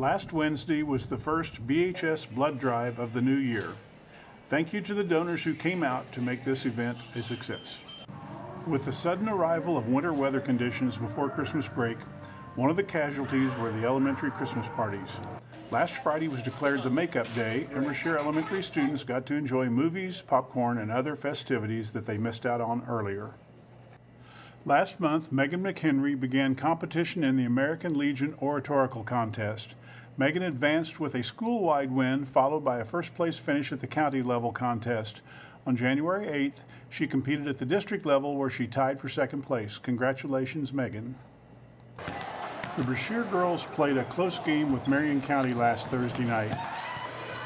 Last Wednesday was the first BHS blood drive of the new year. Thank you to the donors who came out to make this event a success. With the sudden arrival of winter weather conditions before Christmas break, one of the casualties were the elementary Christmas parties. Last Friday was declared the makeup day, and Brashear Elementary students got to enjoy movies, popcorn, and other festivities that they missed out on earlier. Last month, Megan McHenry began competition in the American Legion Oratorical Contest. Megan advanced with a school-wide win, followed by a first-place finish at the county-level contest. On January 8th, she competed at the district level where she tied for second place. Congratulations, Megan. The Brashear girls played a close game with Marion County last Thursday night.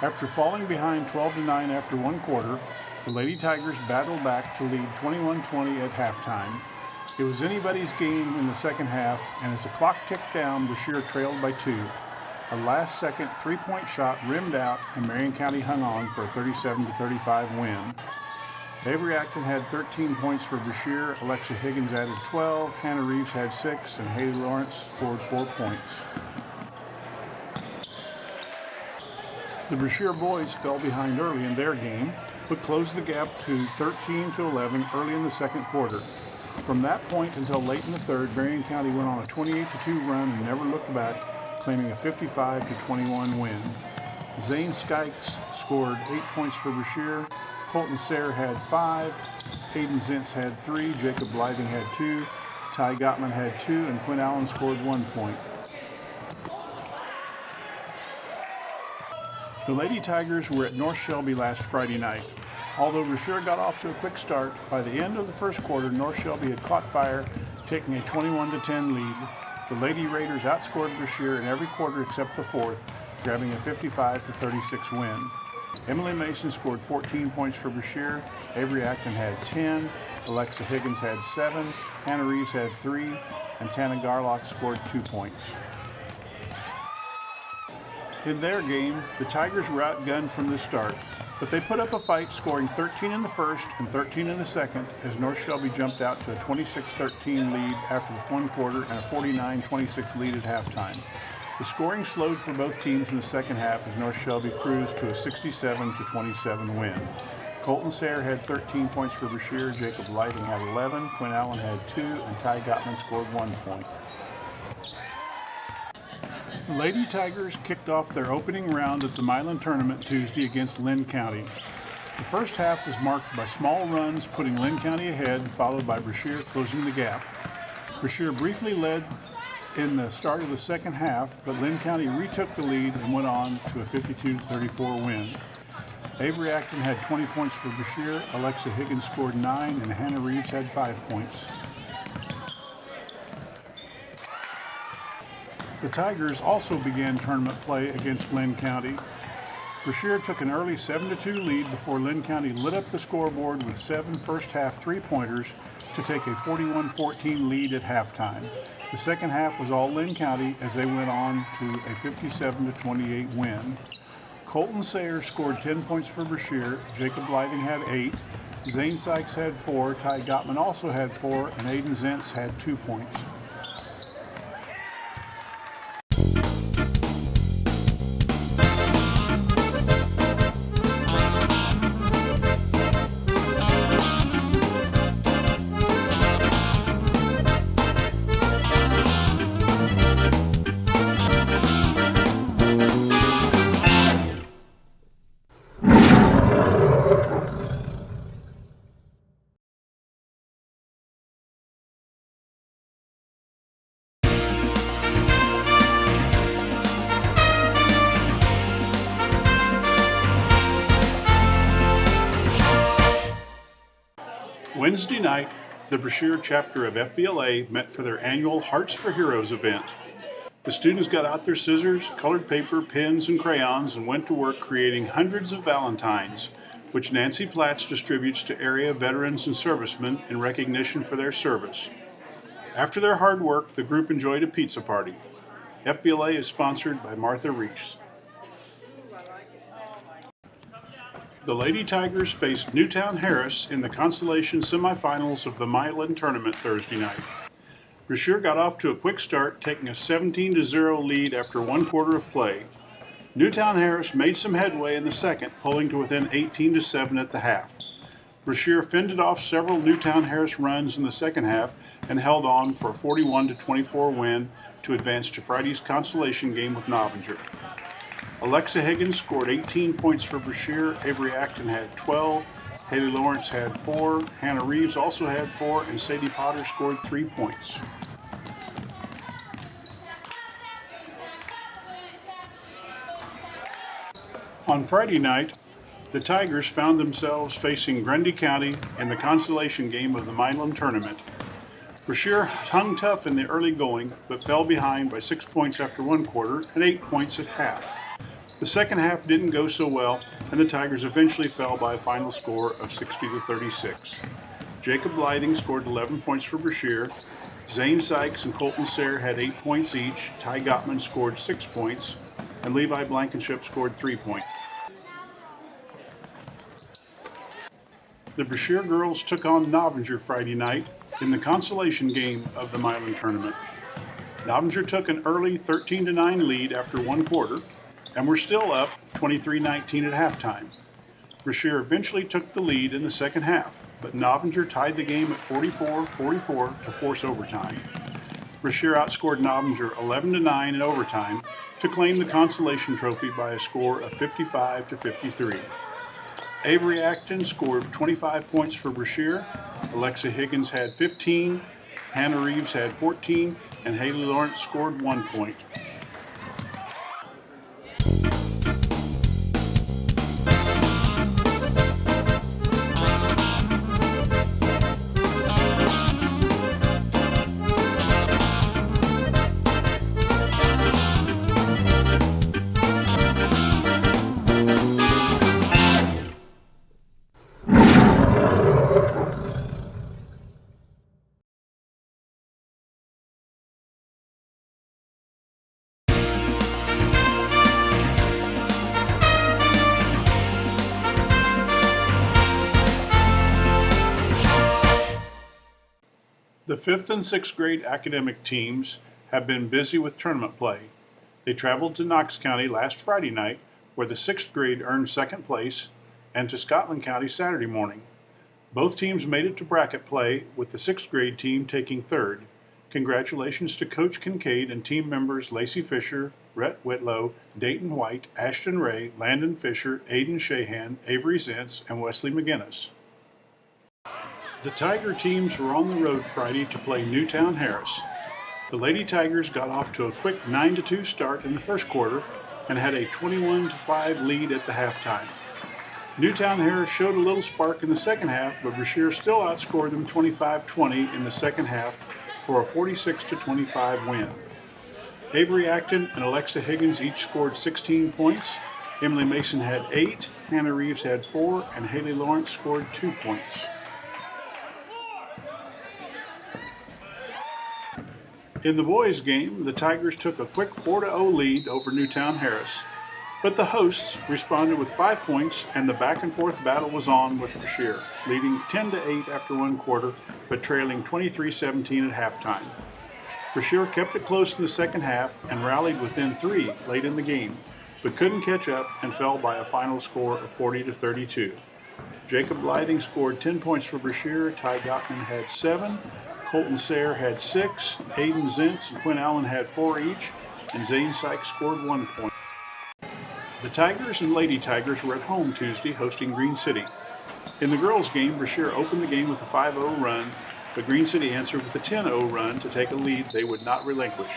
After falling behind 12-9 after one quarter, the Lady Tigers battled back to lead 21-20 at halftime. It was anybody's game in the second half, and as the clock ticked down, Brashear trailed by 2. A last-second three-point shot rimmed out, and Marion County hung on for a 37-35 win. Avery Acton had 13 points for Brashear, Alexa Higgins added 12, Hannah Reeves had 6, and Haley Lawrence scored 4 points. The Brashear boys fell behind early in their game, but closed the gap to 13-11 early in the second quarter. From that point until late in the third, Marion County went on a 28-2 run and never looked back, claiming a 55-21 win. Zane Skikes scored 8 points for Brashear, Colton Sayre had 5, Aiden Zentz had 3, Jacob Blything had 2, Ty Gottman had 2, and Quinn Allen scored 1 point. The Lady Tigers were at North Shelby last Friday night. Although Brashear got off to a quick start, by the end of the first quarter, North Shelby had caught fire, taking a 21-10 lead. The Lady Raiders outscored Brashear in every quarter except the fourth, grabbing a 55-36 win. Emily Mason scored 14 points for Brashear, Avery Acton had 10, Alexa Higgins had 7, Hannah Reeves had 3, and Tana Garlock scored 2 points. In their game, the Tigers were outgunned from the start, but they put up a fight, scoring 13 in the first and 13 in the second, as North Shelby jumped out to a 26-13 lead after the one quarter and a 49-26 lead at halftime. The scoring slowed for both teams in the second half as North Shelby cruised to a 67-27 win. Colton Sayre had 13 points for Brashear, Jacob Lighting had 11, Quinn Allen had 2, and Ty Gottman scored 1 point. The Lady Tigers kicked off their opening round at the Milan Tournament Tuesday against Lynn County. The first half was marked by small runs, putting Lynn County ahead, followed by Brashear closing the gap. Brashear briefly led in the start of the second half, but Lynn County retook the lead and went on to a 52-34 win. Avery Acton had 20 points for Brashear, Alexa Higgins scored 9, and Hannah Reeves had 5 points. The Tigers also began tournament play against Lynn County. Brashear took an early 7-2 lead before Lynn County lit up the scoreboard with 7 first-half three-pointers to take a 41-14 lead at halftime. The second half was all Lynn County as they went on to a 57-28 win. Colton Sayre scored 10 points for Brashear, Jacob Blything had 8, Zane Sykes had 4, Ty Gottman also had 4, and Aiden Zentz had 2 points. Wednesday night, the Brashear chapter of FBLA met for their annual Hearts for Heroes event. The students got out their scissors, colored paper, pens, and crayons and went to work creating hundreds of Valentines, which Nancy Platts distributes to area veterans and servicemen in recognition for their service. After their hard work, the group enjoyed a pizza party. FBLA is sponsored by Martha Reese. The Lady Tigers faced Newtown Harris in the consolation semifinals of the Milan Tournament Thursday night. Brashear got off to a quick start, taking a 17-0 lead after 1 quarter of play. Newtown Harris made some headway in the second, pulling to within 18-7 at the half. Brashear fended off several Newtown Harris runs in the second half and held on for a 41-24 win to advance to Friday's consolation game with Novinger. Alexa Higgins scored 18 points for Brashear, Avery Acton had 12, Haley Lawrence had 4, Hannah Reeves also had 4, and Sadie Potter scored 3 points. On Friday night, the Tigers found themselves facing Grundy County in the consolation game of the Milan tournament. Brashear hung tough in the early going, but fell behind by 6 points after 1 quarter and 8 points at half. The second half didn't go so well, and the Tigers eventually fell by a final score of 60-36. Jacob Blything scored 11 points for Brashear. Zane Sykes and Colton Sayre had 8 points each. Ty Gottman scored 6 points, and Levi Blankenship scored 3 points. The Brashear girls took on Novinger Friday night in the consolation game of the Milan tournament. Novinger took an early 13-9 lead after 1 quarter, and were still up 23-19 at halftime. Brashear eventually took the lead in the second half, but Novinger tied the game at 44-44 to force overtime. Brashear outscored Novinger 11-9 in overtime to claim the consolation trophy by a score of 55-53. Avery Acton scored 25 points for Brashear, Alexa Higgins had 15, Hannah Reeves had 14, and Haley Lawrence scored 1 point. The 5th and 6th grade academic teams have been busy with tournament play. They traveled to Knox County last Friday night, where the 6th grade earned 2nd place, and to Scotland County Saturday morning. Both teams made it to bracket play, with the 6th grade team taking 3rd. Congratulations to Coach Kincaid and team members Lacey Fisher, Rhett Whitlow, Dayton White, Ashton Ray, Landon Fisher, Aiden Shahan, Avery Zentz, and Wesley McGinnis. The Tiger teams were on the road Friday to play Newtown Harris. The Lady Tigers got off to a quick 9-2 start in the first quarter and had a 21-5 lead at the halftime. Newtown Harris showed a little spark in the second half, but Brashear still outscored them 25-20 in the second half for a 46-25 win. Avery Acton and Alexa Higgins each scored 16 points. Emily Mason had 8, Hannah Reeves had 4, and Haley Lawrence scored 2 points. In the boys' game, the Tigers took a quick 4-0 lead over Newtown Harris, but the hosts responded with 5 points, and the back-and-forth battle was on with Brashear, leading 10-8 after 1 quarter, but trailing 23-17 at halftime. Brashear kept it close in the second half and rallied within 3 late in the game, but couldn't catch up and fell by a final score of 40-32. Jacob Blything scored 10 points for Brashear, Ty Gottman had 7, Colton Sayre had 6, Aiden Zentz and Quinn Allen had 4 each, and Zane Sykes scored 1 point. The Tigers and Lady Tigers were at home Tuesday hosting Green City. In the girls' game, Brashear opened the game with a 5-0 run, but Green City answered with a 10-0 run to take a lead they would not relinquish.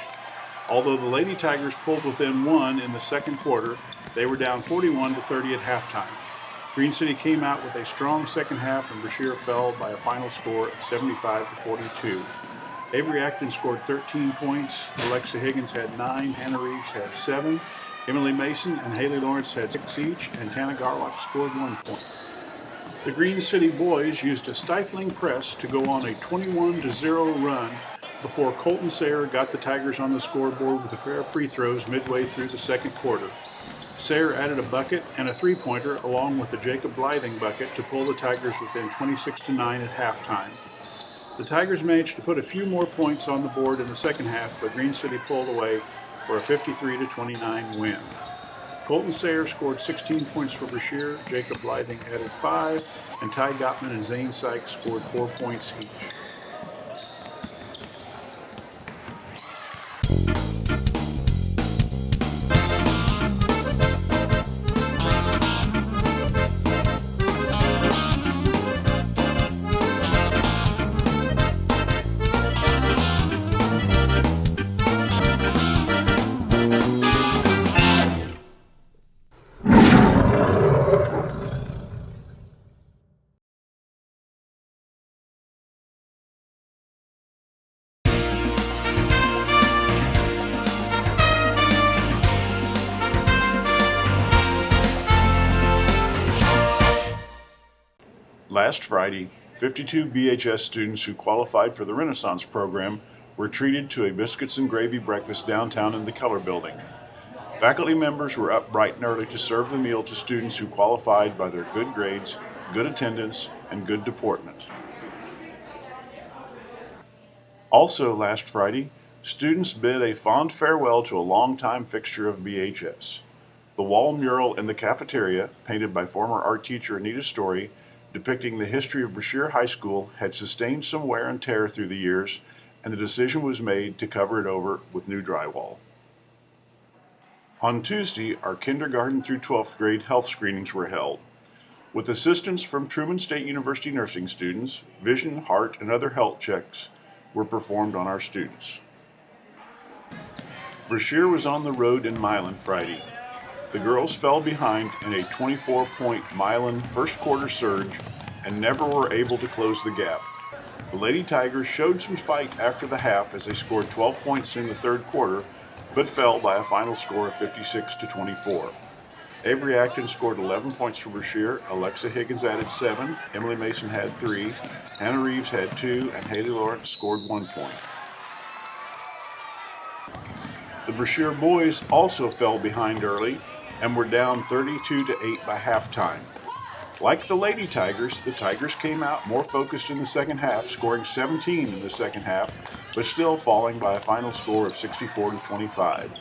Although the Lady Tigers pulled within 1 in the second quarter, they were down 41-30 at halftime. Green City came out with a strong second half, and Brashear fell by a final score of 75-42. Avery Acton scored 13 points, Alexa Higgins had 9, Hannah Reeves had 7, Emily Mason and Haley Lawrence had 6 each, and Tana Garlock scored 1 point. The Green City boys used a stifling press to go on a 21-0 run before Colton Sayre got the Tigers on the scoreboard with a pair of free throws midway through the second quarter. Sayre added a bucket and a three-pointer along with a Jacob Blything bucket to pull the Tigers within 26-9 at halftime. The Tigers managed to put a few more points on the board in the second half, but Green City pulled away for a 53-29 win. Colton Sayre scored 16 points for Brashear, Jacob Blything added 5, and Ty Gottman and Zane Sykes scored 4 points each. Last Friday, 52 BHS students who qualified for the Renaissance program were treated to a biscuits and gravy breakfast downtown in the Keller Building. Faculty members were up bright and early to serve the meal to students who qualified by their good grades, good attendance, and good deportment. Also last Friday, students bid a fond farewell to a longtime fixture of BHS. The wall mural in the cafeteria, painted by former art teacher Anita Story, depicting the history of Brashear High School, had sustained some wear and tear through the years, and the decision was made to cover it over with new drywall. On Tuesday, our kindergarten through 12th grade health screenings were held. With assistance from Truman State University nursing students, vision, heart, and other health checks were performed on our students. Brashear was on the road in Milan Friday. The girls fell behind in a 24-point Milan first quarter surge and never were able to close the gap. The Lady Tigers showed some fight after the half as they scored 12 points in the third quarter, but fell by a final score of 56-24. Avery Acton scored 11 points for Brashear, Alexa Higgins added 7, Emily Mason had 3, Hannah Reeves had 2, and Haley Lawrence scored 1 point. The Brashear boys also fell behind early and were down 32-8 by halftime. Like the Lady Tigers, the Tigers came out more focused in the second half, scoring 17 in the second half, but still falling by a final score of 64-25.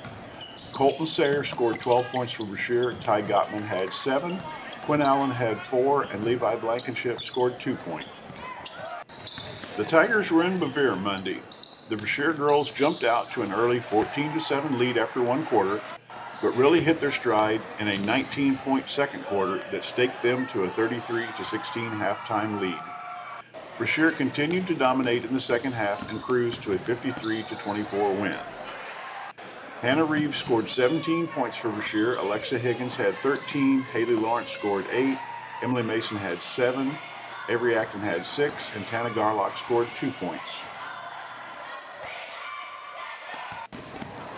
Colton Sayre scored 12 points for Brashear, Ty Gottman had 7, Quinn Allen had 4, and Levi Blankenship scored 2 points. The Tigers were in Bevier Monday. The Brashear girls jumped out to an early 14-7 lead after one quarter, but really hit their stride in a 19-point second quarter that staked them to a 33-16 halftime lead. Brashear continued to dominate in the second half and cruised to a 53-24 win. Hannah Reeves scored 17 points for Brashear, Alexa Higgins had 13, Haley Lawrence scored 8, Emily Mason had 7, Avery Acton had 6, and Tana Garlock scored 2 points.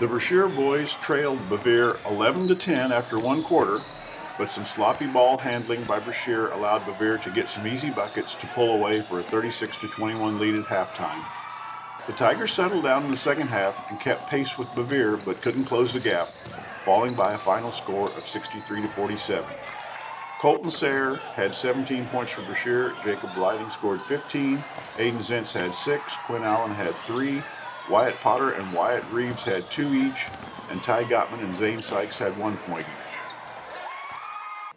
The Brashear boys trailed Bevier 11-10 after one quarter, but some sloppy ball handling by Brashear allowed Bevier to get some easy buckets to pull away for a 36-21 lead at halftime. The Tigers settled down in the second half and kept pace with Bevier, but couldn't close the gap, falling by a final score of 63-47. Colton Sayre had 17 points for Brashear, Jacob Blything scored 15, Aiden Zentz had 6, Quinn Allen had 3, Wyatt Potter and Wyatt Reeves had 2 each, and Ty Gottman and Zane Sykes had 1 point each.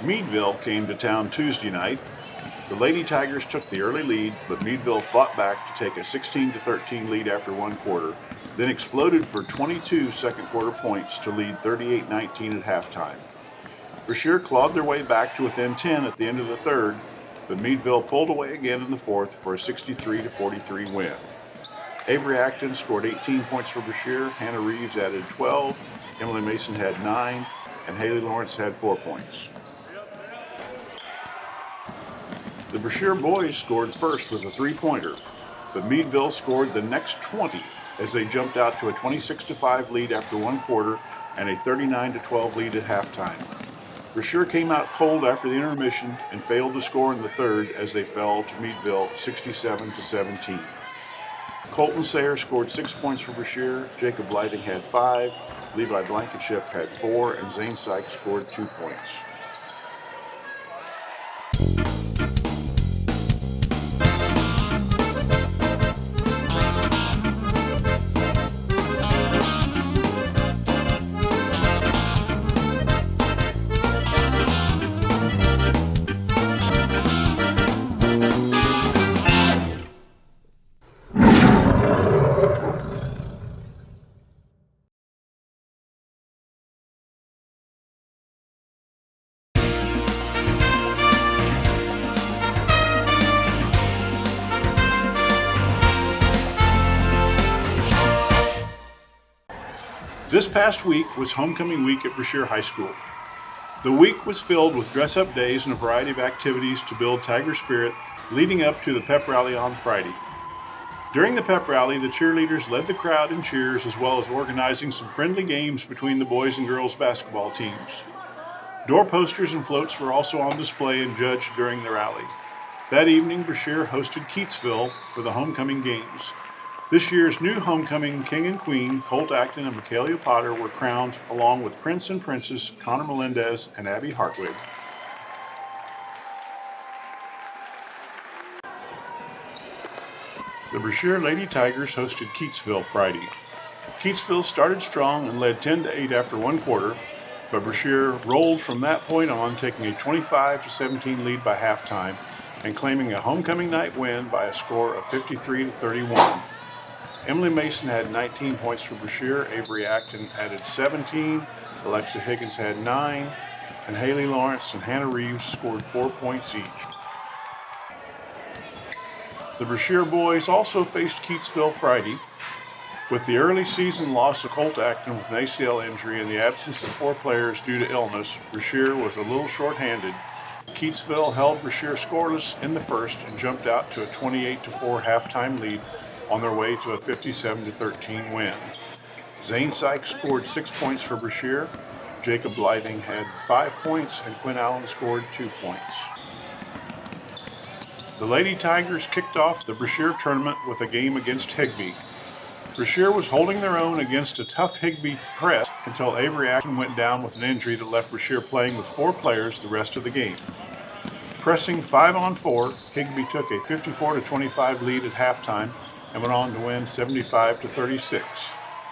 Meadville came to town Tuesday night. The Lady Tigers took the early lead, but Meadville fought back to take a 16-13 lead after one quarter, then exploded for 22 second quarter points to lead 38-19 at halftime. Brashear clawed their way back to within 10 at the end of the third, but Meadville pulled away again in the fourth for a 63-43 win. Avery Acton scored 18 points for Brashear, Hannah Reeves added 12, Emily Mason had 9, and Haley Lawrence had 4 points. The Brashear boys scored first with a 3-pointer, but Meadville scored the next 20 as they jumped out to a 26-5 lead after one quarter and a 39-12 lead at halftime. Brashear came out cold after the intermission and failed to score in the third as they fell to Meadville 67-17. Colton Sayre scored 6 points for Brashear, Jacob Blything had 5, Levi Blankenship had 4, and Zane Sykes scored 2 points. This past week was homecoming week at Brashear High School. The week was filled with dress-up days and a variety of activities to build Tiger spirit leading up to the pep rally on Friday. During the pep rally, the cheerleaders led the crowd in cheers as well as organizing some friendly games between the boys and girls basketball teams. Door posters and floats were also on display and judged during the rally. That evening, Brashear hosted Keatsville for the homecoming games. This year's new homecoming king and queen, Colt Acton and Michaela Potter, were crowned along with Prince and Princess Connor Melendez and Abby Hartwig. The Brashear Lady Tigers hosted Keatsville Friday. Keatsville started strong and led 10-8 after one quarter, but Brashear rolled from that point on, taking a 25-17 lead by halftime and claiming a homecoming night win by a score of 53-31. Emily Mason had 19 points for Brashear, Avery Acton added 17, Alexa Higgins had 9, and Haley Lawrence and Hannah Reeves scored 4 points each. The Brashear boys also faced Keatsville Friday. With the early season loss of Colt Acton with an ACL injury and the absence of 4 players due to illness, Brashear was a little short-handed. Keatsville held Brashear scoreless in the first and jumped out to a 28-4 halftime lead on their way to a 57-13 win. Zane Sykes scored 6 points for Brashear, Jacob Blything had 5 points, and Quinn Allen scored 2 points. The Lady Tigers kicked off the Brashear tournament with a game against Higbee. Brashear was holding their own against a tough Higbee press until Avery Acton went down with an injury that left Brashear playing with 4 players the rest of the game. Pressing 5-on-4, Higbee took a 54-25 lead at halftime and went on to win 75-36.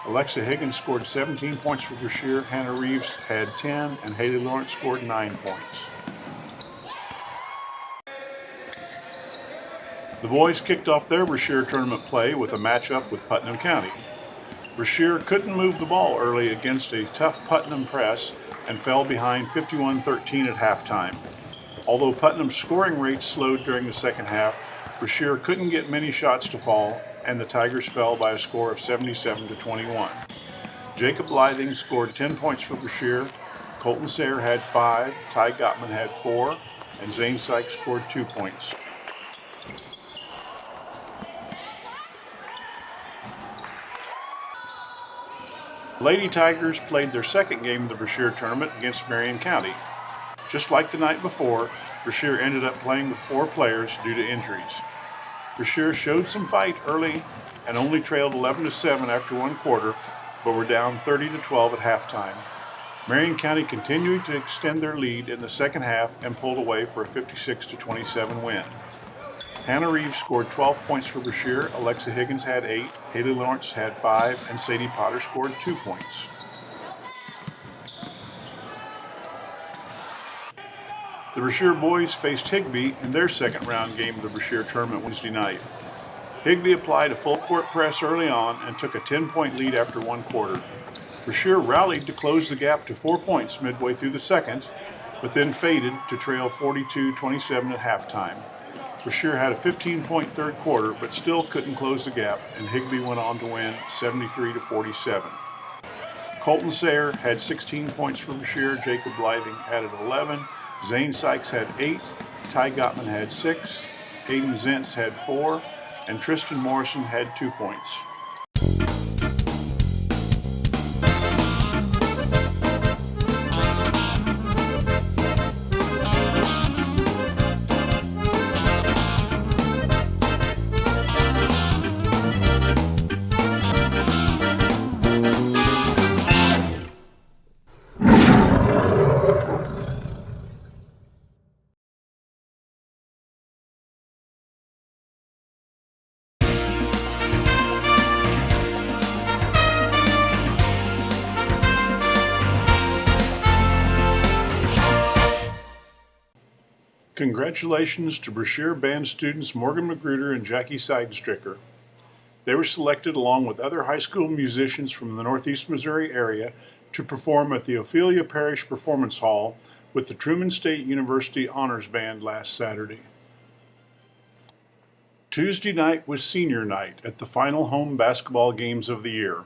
Alexa Higgins scored 17 points for Brashear, Hannah Reeves had 10, and Haley Lawrence scored 9 points. The boys kicked off their Brashear tournament play with a matchup with Putnam County. Brashear couldn't move the ball early against a tough Putnam press and fell behind 51-13 at halftime. Although Putnam's scoring rate slowed during the second half, Brashear couldn't get many shots to fall, and the Tigers fell by a score of 77-21. Jacob Blything scored 10 points for Brashear, Colton Sayre had 5, Ty Gottman had 4, and Zane Sykes scored 2 points. Lady Tigers played their second game of the Brashear tournament against Marion County. Just like the night before, Brashear ended up playing with 4 players due to injuries. Brashear showed some fight early and only trailed 11-7 after one quarter, but were down 30-12 at halftime. Marion County continued to extend their lead in the second half and pulled away for a 56-27 win. Hannah Reeves scored 12 points for Brashear, Alexa Higgins had 8, Haley Lawrence had 5, and Sadie Potter scored 2 points. The Brashear boys faced Higbee in their second round game of the Brashear tournament Wednesday night. Higbee applied a full court press early on and took a 10-point lead after one quarter. Brashear rallied to close the gap to 4 points midway through the second, but then faded to trail 42-27 at halftime. Brashear had a 15-point third quarter, but still couldn't close the gap, and Higbee went on to win 73-47. Colton Sayre had 16 points for Brashear, Jacob Blything added 11, Zane Sykes had 8, Ty Gottman had 6, Hayden Zentz had 4, and Tristan Morrison had 2 points. Congratulations to Brashear Band students Morgan Magruder and Jackie Seidenstricker. They were selected along with other high school musicians from the Northeast Missouri area to perform at the Ophelia Parish Performance Hall with the Truman State University Honors Band last Saturday. Tuesday night was senior night at the final home basketball games of the year.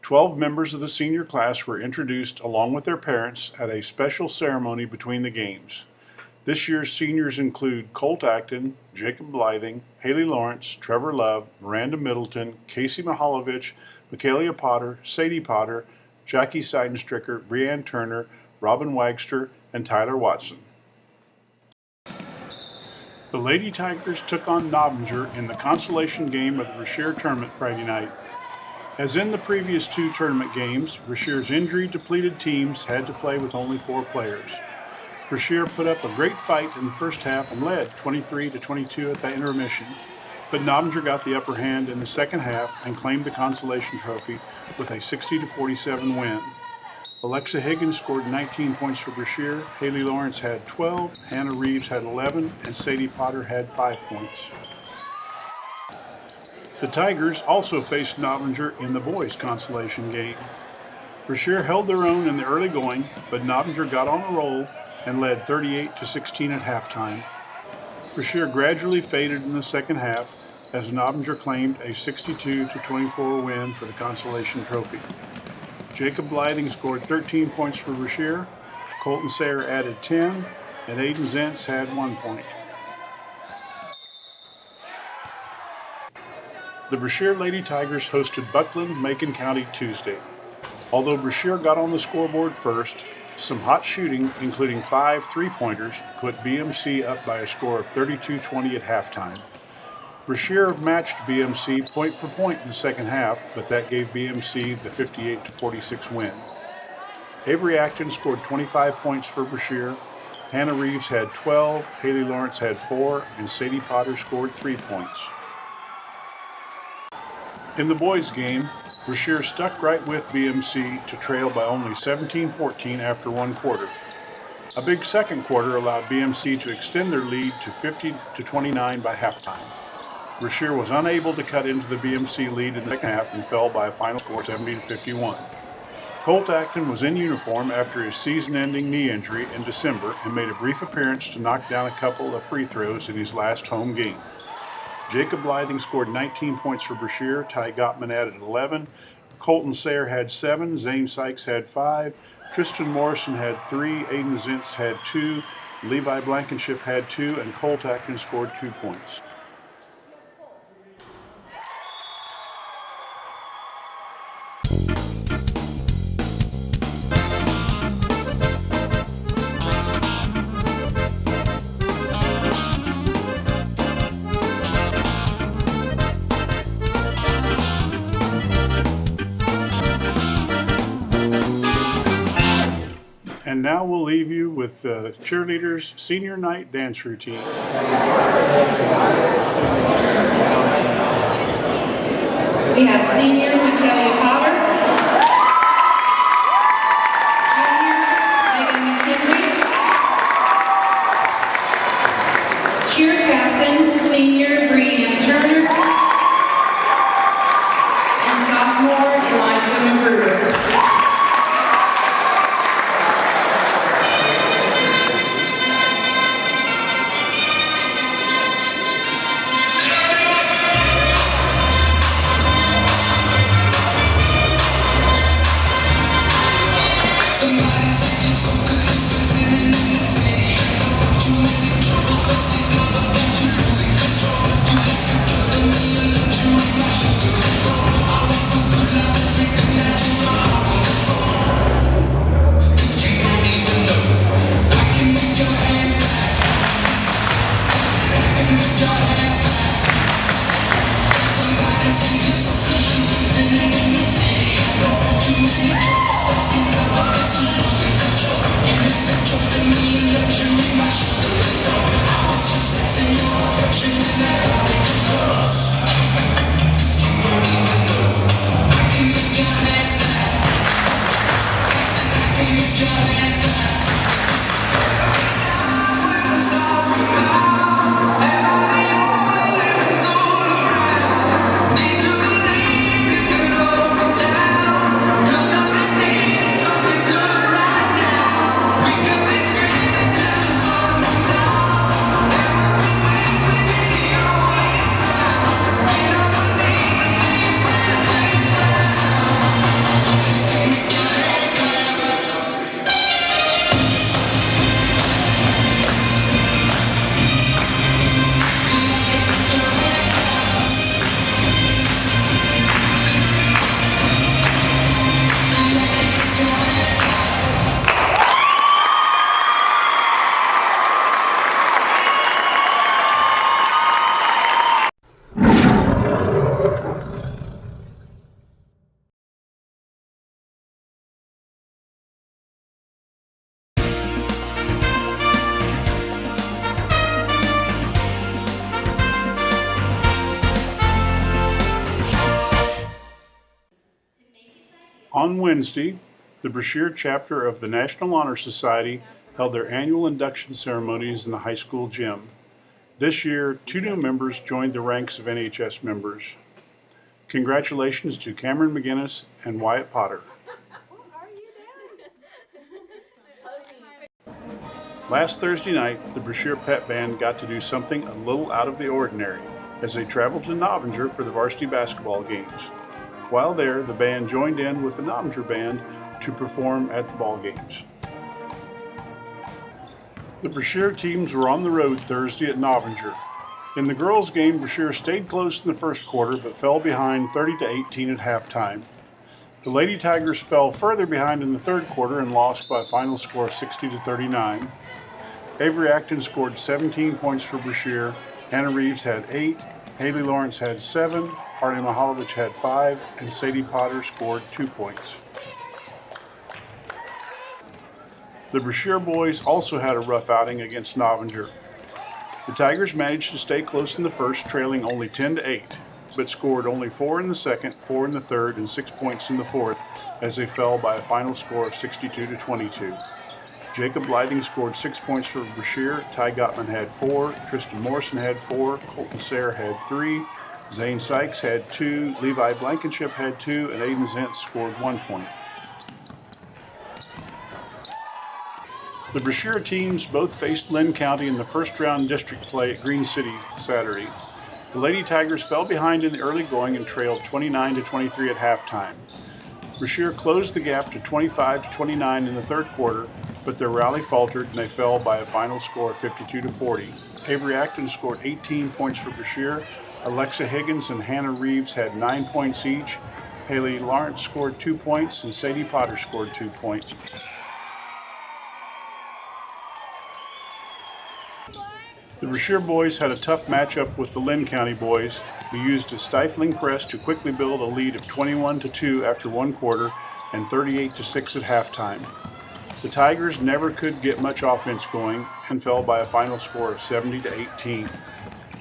12 members of the senior class were introduced along with their parents at a special ceremony between the games. This year's seniors include Colt Acton, Jacob Blything, Haley Lawrence, Trevor Love, Miranda Middleton, Casey Mihalovich, Michaelia Potter, Sadie Potter, Jackie Seidenstricker, Breanne Turner, Robin Wagster, and Tyler Watson. The Lady Tigers took on Novinger in the consolation game of the Brashear tournament Friday night. As in the previous two tournament games, Brashear's injury-depleted teams had to play with only 4 players. Brashear put up a great fight in the first half and led 23-22 at the intermission, but Novinger got the upper hand in the second half and claimed the consolation trophy with a 60-47 win. Alexa Higgins scored 19 points for Brashear, Haley Lawrence had 12, Hannah Reeves had 11, and Sadie Potter had 5 points. The Tigers also faced Novinger in the boys' consolation game. Brashear held their own in the early going, but Novinger got on a roll and led 38-16 at halftime. Brashear gradually faded in the second half as Novinger claimed a 62-24 win for the consolation trophy. Jacob Blything scored 13 points for Brashear, Colton Sayer added 10, and Aiden Zentz had 1 point. The Brashear Lady Tigers hosted Buckland, Macon County Tuesday. Although Brashear got on the scoreboard first, some hot shooting, including 5 three-pointers, put BMC up by a score of 32-20 at halftime. Brashear matched BMC point for point in the second half, but that gave BMC the 58-46 win. Avery Acton scored 25 points for Brashear, Hannah Reeves had 12, Haley Lawrence had 4, and Sadie Potter scored 3 points. In the boys' game, Brashear stuck right with BMC to trail by only 17-14 after one quarter. A big second quarter allowed BMC to extend their lead to 50-29 by halftime. Brashear was unable to cut into the BMC lead in the second half and fell by a final score 70-51. Colt Acton was in uniform after his season-ending knee injury in December and made a brief appearance to knock down a couple of free throws in his last home game. Jacob Blything scored 19 points for Brashear, Ty Gottman added 11, Colton Sayer had 7, Zane Sykes had 5, Tristan Morrison had 3, Aiden Zentz had 2, Levi Blankenship had 2, and Colt Acton scored 2 points. And now we'll leave you with the cheerleaders' senior night dance routine. We have senior Michaelia Potter, junior Megan McHenry, cheer captain senior Breanne Turner, and sophomore Eliza Magruder. On Wednesday, the Brashear chapter of the National Honor Society held their annual induction ceremonies in the high school gym. This year, 2 new members joined the ranks of NHS members. Congratulations to Cameron McGinnis and Wyatt Potter. Last Thursday night, the Brashear Pep Band got to do something a little out of the ordinary as they traveled to Novinger for the varsity basketball games. While there, the band joined in with the Novinger band to perform at the ball games. The Brashear teams were on the road Thursday at Novinger. In the girls' game, Brashear stayed close in the first quarter but fell behind 30-18 at halftime. The Lady Tigers fell further behind in the third quarter and lost by a final score of 60-39. Avery Acton scored 17 points for Brashear. Hannah Reeves had 8, Haley Lawrence had 7, Harley Mihalovich had 5, and Sadie Potter scored 2 points. The Brashear boys also had a rough outing against Novinger. The Tigers managed to stay close in the first, trailing only 10-8, but scored only 4 in the second, 4 in the third, and 6 points in the fourth as they fell by a final score of 62-22. Jacob Lighting scored 6 points for Brashear. Ty Gottman had 4, Tristan Morrison had 4, Colton Sayre had 3, Zane Sykes had 2, Levi Blankenship had 2, and Aiden Zentz scored 1 point. The Brashear teams both faced Lynn County in the first round district play at Green City Saturday. The Lady Tigers fell behind in the early going and trailed 29-23 at halftime. Brashear closed the gap to 25-29 in the third quarter, but their rally faltered and they fell by a final score of 52-40. Avery Acton scored 18 points for Brashear. Alexa Higgins and Hannah Reeves had 9 points each. Haley Lawrence scored 2 points and Sadie Potter scored 2 points. The Brashear boys had a tough matchup with the Lynn County boys, who used a stifling press to quickly build a lead of 21-2 after 1 quarter and 38-6 at halftime. The Tigers never could get much offense going and fell by a final score of 70-18.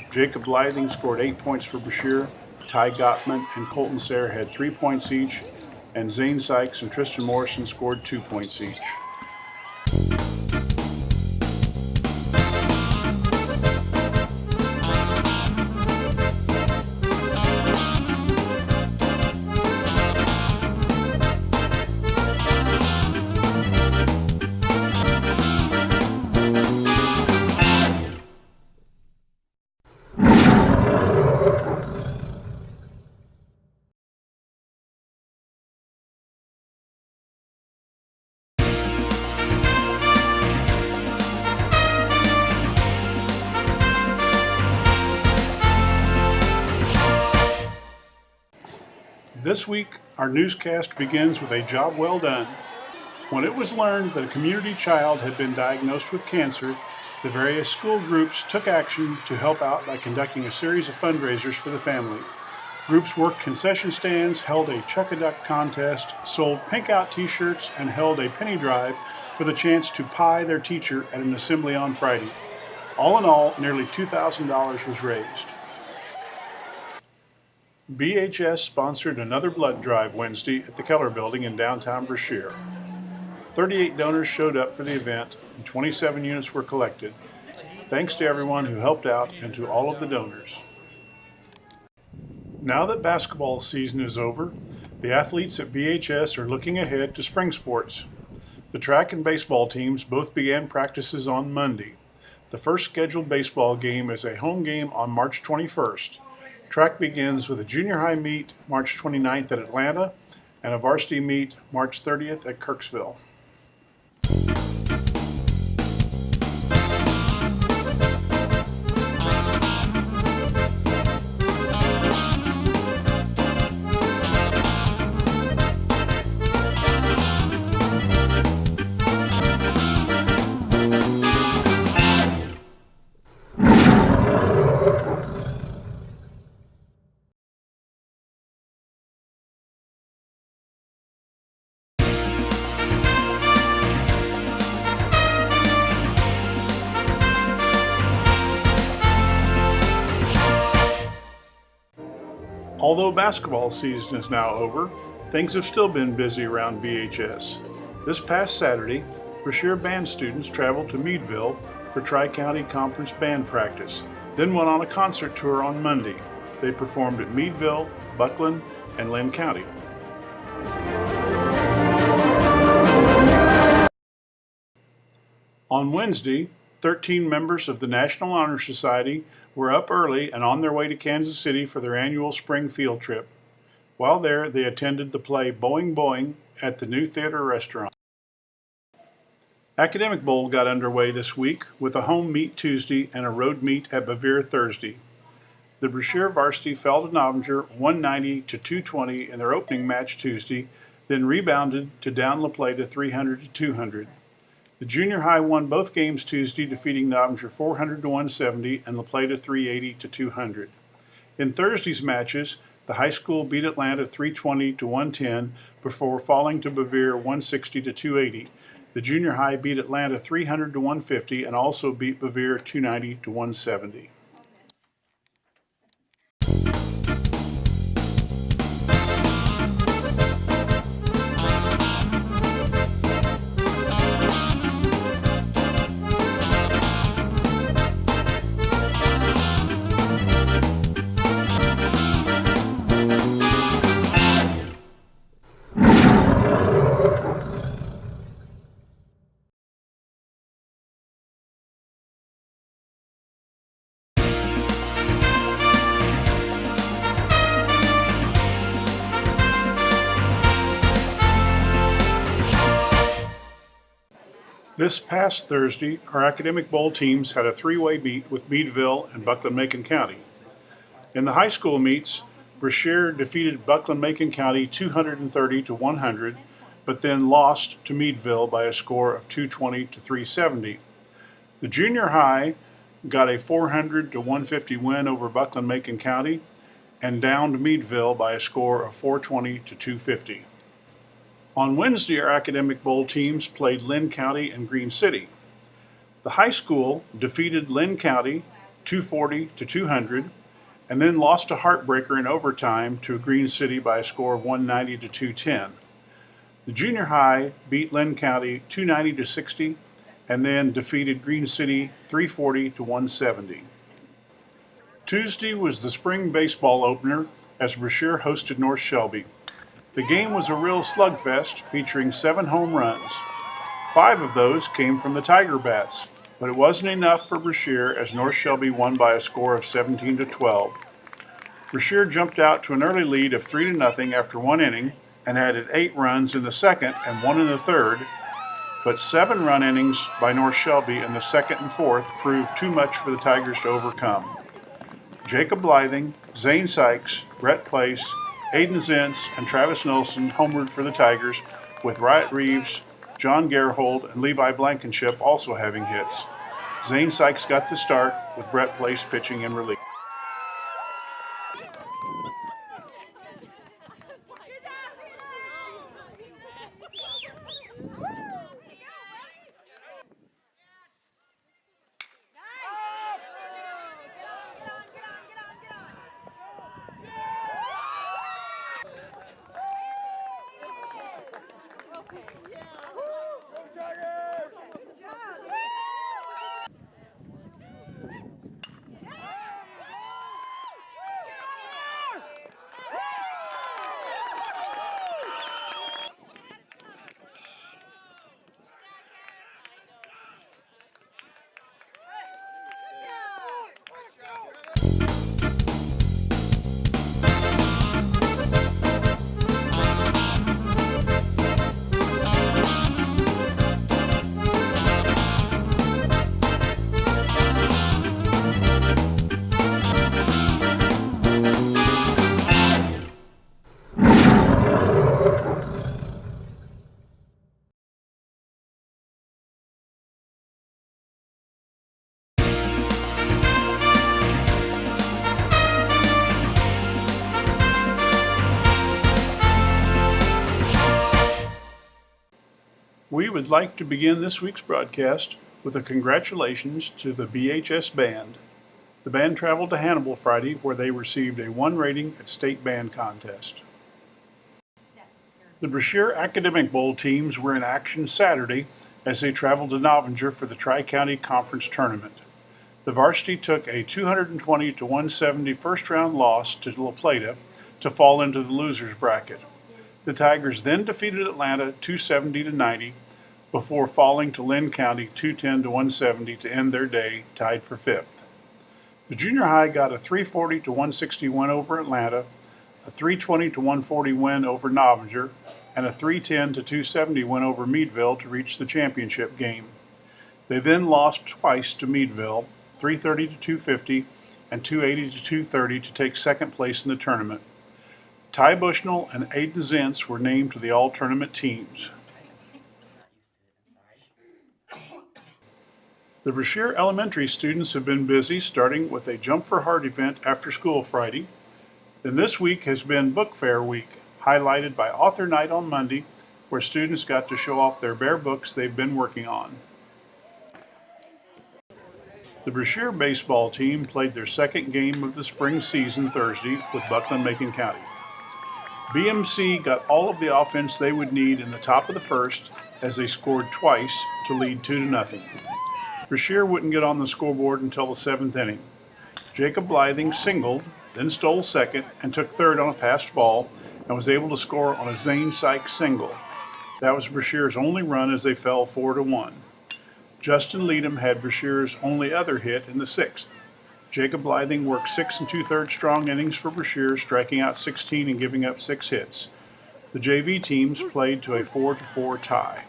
Jacob Lighting scored 8 points for Brashear. Ty Gottman and Colton Sayre had 3 points each, and Zane Sykes and Tristan Morrison scored 2 points each. This week, our newscast begins with a job well done. When it was learned that a community child had been diagnosed with cancer, the various school groups took action to help out by conducting a series of fundraisers for the family. Groups worked concession stands, held a Chuck-a-Duck contest, sold pink out t-shirts, and held a penny drive for the chance to pie their teacher at an assembly on Friday. All in all, nearly $2,000 was raised. BHS sponsored another blood drive Wednesday at the Keller Building in downtown Brashear. 38 donors showed up for the event and 27 units were collected. Thanks to everyone who helped out and to all of the donors. Now that basketball season is over, the athletes at BHS are looking ahead to spring sports. The track and baseball teams both began practices on Monday. The first scheduled baseball game is a home game on March 21st. Track begins with a junior high meet March 29th at Atlanta and a varsity meet March 30th at Kirksville. Although basketball season is now over, Things have still been busy around BHS. This past Saturday, Brashear band students traveled to Meadville for Tri-County Conference band practice, then went on a concert tour on Monday. They performed at Meadville, Buckland, and Lynn County. On Wednesday, 13 members of the National Honor Society were up early and on their way to Kansas City for their annual spring field trip. While there, they attended the play Boing Boing at the New Theater Restaurant. Academic Bowl got underway this week with a home meet Tuesday and a road meet at Bevier Thursday. The Brashear varsity fell to Novinger 190 to 220 in their opening match Tuesday, then rebounded to down La Plata 300 to 200. The junior high won both games Tuesday, defeating Novinger 400 to 170 and La Plata 380 to 200. In Thursday's matches, the high school beat Atlanta 320 to 110 before falling to Bevier 160 to 280. The junior high beat Atlanta 300 to 150 and also beat Bevier 290 to 170. This past Thursday, our Academic Bowl teams had a three-way meet with Meadville and Buckland-Macon County. In the high school meets, Brashear defeated Buckland-Macon County 230 to 100, but then lost to Meadville by a score of 220 to 370. The junior high got a 400 to 150 win over Buckland-Macon County and downed Meadville by a score of 420 to 250. On Wednesday, our Academic Bowl teams played Lynn County and Green City. The high school defeated Lynn County 240 to 200 and then lost a heartbreaker in overtime to Green City by a score of 190 to 210. The junior high beat Lynn County 290 to 60 and then defeated Green City 340 to 170. Tuesday was the spring baseball opener as Brashear hosted North Shelby. The game was a real slugfest featuring 7 home runs. 5 of those came from the Tiger Bats, but it wasn't enough for Brashear as North Shelby won by a score of 17 to 12. Brashear jumped out to an early lead of 3-0 after 1 inning and added 8 runs in the second and 1 in the third, but 7 run innings by North Shelby in the second and fourth proved too much for the Tigers to overcome. Jacob Blything, Zane Sykes, Brett Place, Aiden Zentz, and Travis Nelson homered for the Tigers, with Wyatt Reeves, John Gerhold, and Levi Blankenship also having hits. Zane Sykes got the start, with Brett Place pitching in relief. We would like to begin this week's broadcast with a congratulations to the BHS Band. The band traveled to Hannibal Friday, where they received a 1 rating at State Band Contest. The Brashear Academic Bowl teams were in action Saturday as they traveled to Novinger for the Tri-County Conference Tournament. The varsity took a 220-170 first-round loss to La Plata to fall into the losers bracket. The Tigers then defeated Atlanta 270-90 before falling to Lynn County 210-170 to end their day tied for fifth. The junior high got a 340-160 win over Atlanta, a 320-140 win over Novinger, and a 310-270 win over Meadville to reach the championship game. They then lost twice to Meadville, 330-250 and 280-230 to take second place in the tournament. Ty Bushnell and Aiden Zentz were named to the all-tournament teams. The Brashear Elementary students have been busy, starting with a Jump for Heart event after school Friday. Then this week has been Book Fair week, highlighted by Author Night on Monday, where students got to show off their bare books they've been working on. The Brashear baseball team played their second game of the spring season Thursday with Buckland-Macon County. BMC got all of the offense they would need in the top of the first as they scored twice to lead 2-0. Brashear wouldn't get on the scoreboard until the seventh inning. Jacob Blything singled, then stole second and took third on a passed ball and was able to score on a Zane Sykes single. That was Brashear's only run as they fell 4-1. Justin Leadham had Brashear's only other hit in the sixth. Jacob Blything worked 6 2/3 strong innings for Brashear, striking out 16 and giving up 6 hits. The JV teams played to a 4-4 tie.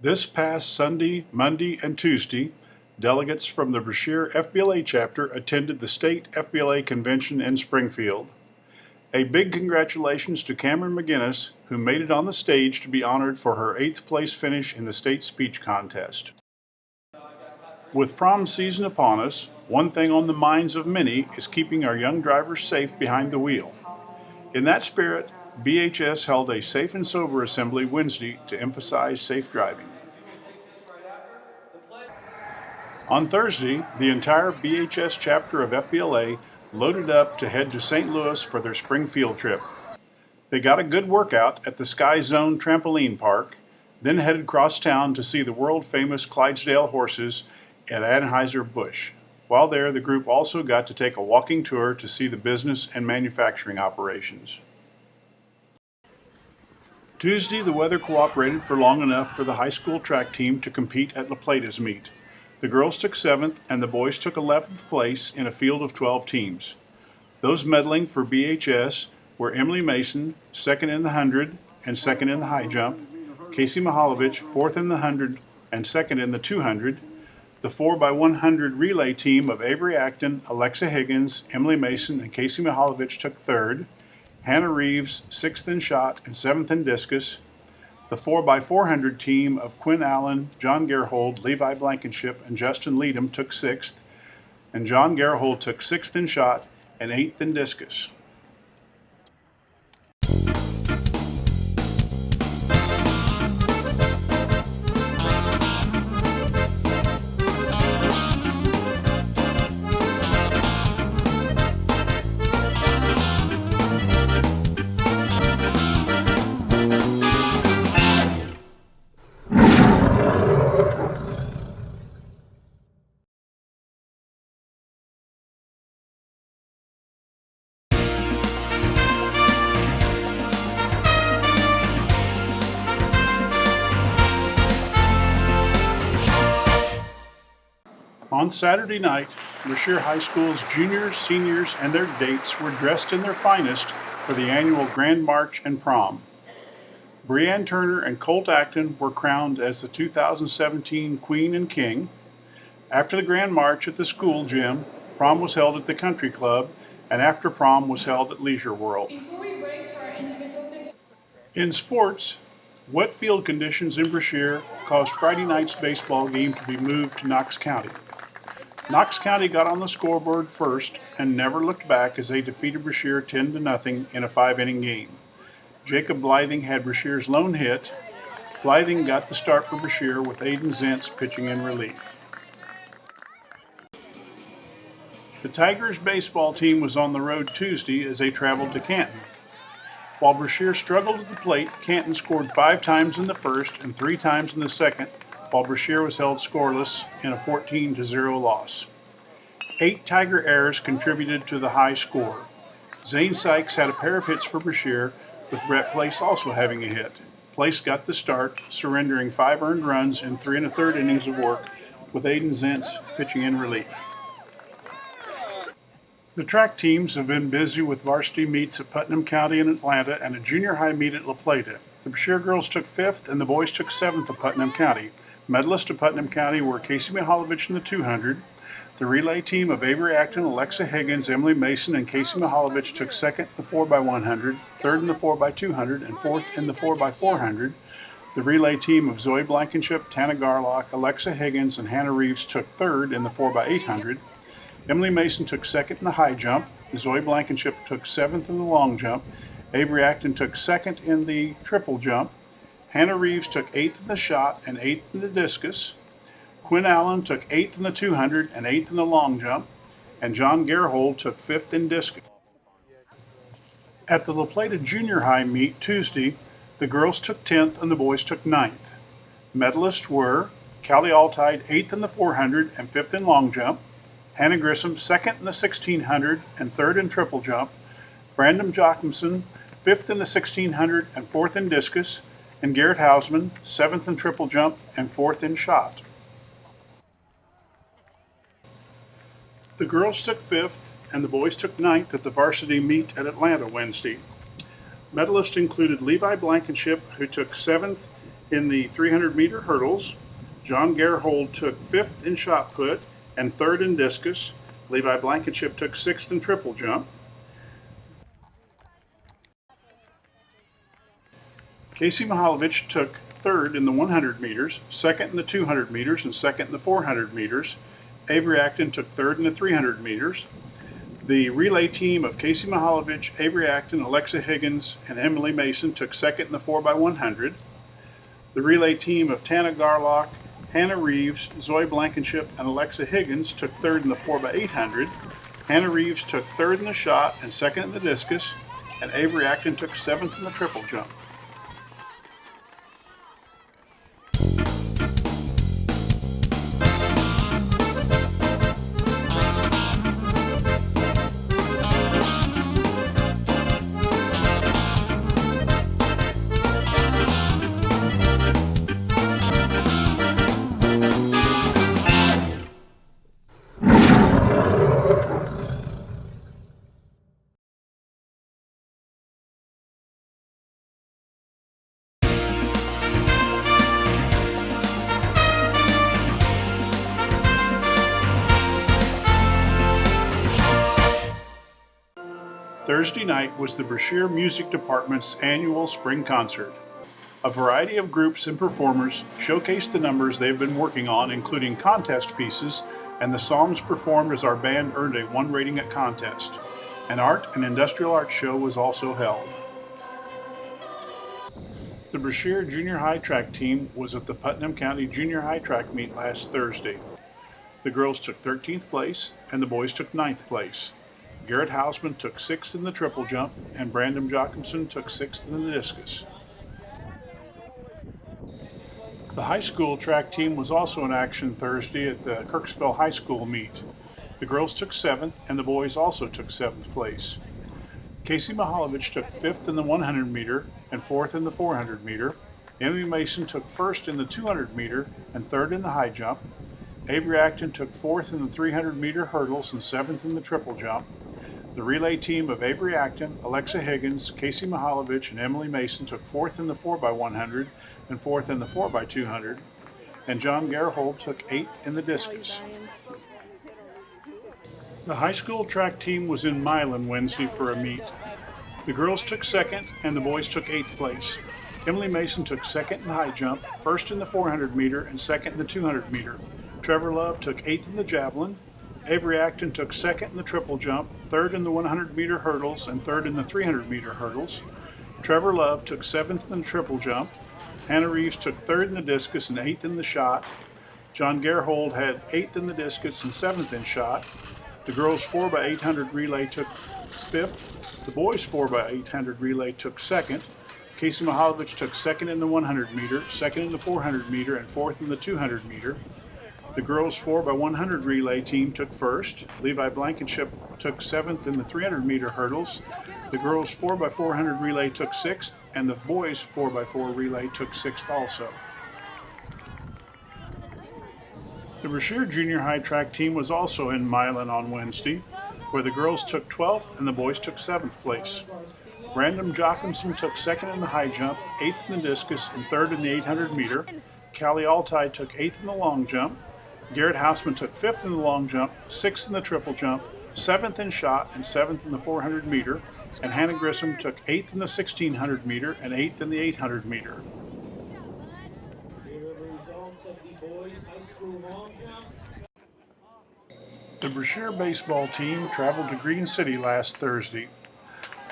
This past Sunday, Monday, and Tuesday, delegates from the Brashear FBLA chapter attended the state FBLA convention in Springfield. A big congratulations to Cameron McGinnis, who made it on the stage to be honored for her 8th place finish in the state speech contest. With prom season upon us, one thing on the minds of many is keeping our young drivers safe behind the wheel. In that spirit, BHS held a Safe and Sober assembly Wednesday to emphasize safe driving. On Thursday, the entire BHS chapter of FBLA loaded up to head to St. Louis for their spring field trip. They got a good workout at the Sky Zone Trampoline Park, then headed cross town to see the world-famous Clydesdale horses at Anheuser-Busch. While there, the group also got to take a walking tour to see the business and manufacturing operations. Tuesday, the weather cooperated for long enough for the high school track team to compete at La Plata's meet. The girls took 7th and the boys took 11th place in a field of 12 teams. Those medaling for BHS were Emily Mason, 2nd in the 100 and 2nd in the high jump, Casey Mihalovich, 4th in the 100 and 2nd in the 200, the 4x100 relay team of Avery Acton, Alexa Higgins, Emily Mason, and Casey Mihalovich took 3rd, Hannah Reeves, 6th in shot and 7th in discus. The 4x400 team of Quinn Allen, John Gerhold, Levi Blankenship, and Justin Leadham took 6th, and John Gerhold took 6th in shot and 8th in discus. On Saturday night, Brashear High School's juniors, seniors, and their dates were dressed in their finest for the annual Grand March and Prom. Breanne Turner and Colt Acton were crowned as the 2017 Queen and King. After the Grand March at the school gym, prom was held at the Country Club, and after prom was held at Leisure World. Before we break for our individual pictures. In sports, wet field conditions in Brashear caused Friday night's baseball game to be moved to Knox County. Knox County got on the scoreboard first and never looked back as they defeated Brashear 10-0 in a 5-inning game. Jacob Blything had Brashear's lone hit. Blything got the start for Brashear with Aiden Zentz pitching in relief. The Tigers baseball team was on the road Tuesday as they traveled to Canton. While Brashear struggled at the plate, Canton scored 5 times in the first and 3 times in the second, while Brashear was held scoreless in a 14-0 loss. 8 Tiger errors contributed to the high score. Zane Sykes had a pair of hits for Brashear, with Brett Place also having a hit. Place got the start, surrendering 5 earned runs in 3 1/3 innings of work, with Aiden Zentz pitching in relief. The track teams have been busy with varsity meets at Putnam County and Atlanta and a junior high meet at La Plata. The Brashear girls took 5th and the boys took 7th at Putnam County. Medalists of Putnam County were Casey Mihalovich in the 200. The relay team of Avery Acton, Alexa Higgins, Emily Mason, and Casey Mihalovich took 2nd in the 4x100, 3rd in the 4x200, and 4th in the 4x400. The relay team of Zoe Blankenship, Tana Garlock, Alexa Higgins, and Hannah Reeves took 3rd in the 4x800. Emily Mason took 2nd in the high jump. Zoe Blankenship took 7th in the long jump. Avery Acton took 2nd in the triple jump. Hannah Reeves took 8th in the shot and 8th in the discus. Quinn Allen took 8th in the 200 and 8th in the long jump. And John Gerhold took 5th in discus. At the La Plata Junior High meet Tuesday, the girls took 10th and the boys took 9th. Medalists were Callie Altide 8th in the 400 and 5th in long jump. Hannah Grissom 2nd in the 1600 and 3rd in triple jump. Brandon Jochimson 5th in the 1600 and 4th in discus. And Garrett Hausman 7th in triple jump and 4th in shot. The girls took 5th and the boys took 9th at the varsity meet at Atlanta Wednesday. Medalists included Levi Blankenship, who took 7th in the 300-meter hurdles. John Gerhold took 5th in shot put and 3rd in discus. Levi Blankenship took 6th in triple jump. Casey Mihalovich took 3rd in the 100 meters, 2nd in the 200 meters, and 2nd in the 400 meters. Avery Acton took 3rd in the 300 meters. The relay team of Casey Mihalovich, Avery Acton, Alexa Higgins, and Emily Mason took 2nd in the 4x100. The relay team of Tana Garlock, Hannah Reeves, Zoe Blankenship, and Alexa Higgins took 3rd in the 4x800. Hannah Reeves took 3rd in the shot and 2nd in the discus, and Avery Acton took 7th in the triple jump. Thursday night was the Brashear Music Department's annual spring concert. A variety of groups and performers showcased the numbers they've been working on, including contest pieces and the songs performed as our band earned a 1 rating at contest. An art and industrial arts show was also held. The Brashear Junior High track team was at the Putnam County Junior High track meet last Thursday. The girls took 13th place and the boys took 9th place. Garrett Hausman took 6th in the triple jump, and Brandon Jochimson took 6th in the discus. The high school track team was also in action Thursday at the Kirksville High School meet. The girls took 7th, and the boys also took 7th place. Casey Mihalovich took 5th in the 100 meter and 4th in the 400 meter. Emily Mason took 1st in the 200 meter and 3rd in the high jump. Avery Acton took 4th in the 300 meter hurdles and 7th in the triple jump. The relay team of Avery Acton, Alexa Higgins, Casey Mihalovich, and Emily Mason took 4th in the 4x100 and 4th in the 4x200, and John Gerhold took 8th in the discus. The high school track team was in Milan Wednesday for a meet. The girls took 2nd and the boys took 8th place. Emily Mason took 2nd in high jump, 1st in the 400 meter, and 2nd in the 200 meter. Trevor Love took 8th in the javelin. Avery Acton took 2nd in the triple jump, 3rd in the 100 meter hurdles, and 3rd in the 300 meter hurdles. Trevor Love took 7th in the triple jump. Hannah Reeves took 3rd in the discus and 8th in the shot. John Gerhold had 8th in the discus and 7th in shot. The girls 4x800 relay took 5th. The boys 4x800 relay took 2nd. Casey Mihalovich took 2nd in the 100 meter, 2nd in the 400 meter, and 4th in the 200 meter. The girls 4x100 relay team took 1st. Levi Blankenship took 7th in the 300 meter hurdles. The girls 4x400 relay took 6th, and the boys 4x4 relay took 6th also. The Brashear Junior High track team was also in Milan on Wednesday, where the girls took 12th and the boys took 7th place. Random Jochimson took 2nd in the high jump, 8th in the discus, and 3rd in the 800 meter. Callie Altai took 8th in the long jump. Garrett Hausman took 5th in the long jump, 6th in the triple jump, 7th in shot, and 7th in the 400 meter. And Hannah Grissom took 8th in the 1600 meter and 8th in the 800 meter. The Brashear baseball team traveled to Green City last Thursday.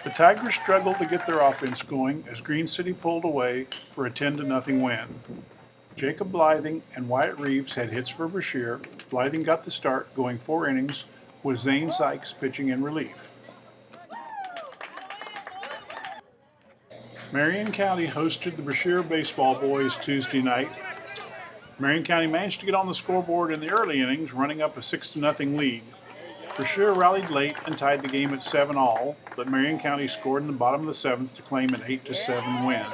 The Tigers struggled to get their offense going as Green City pulled away for a 10-0 win. Jacob Blything and Wyatt Reeves had hits for Brashear. Blything got the start, going 4 innings, with Zane Sykes pitching in relief. Marion County hosted the Brashear baseball boys Tuesday night. Marion County managed to get on the scoreboard in the early innings, running up a 6-0 lead. Brashear rallied late and tied the game at 7-all, but Marion County scored in the bottom of the 7th to claim an 8-7 win.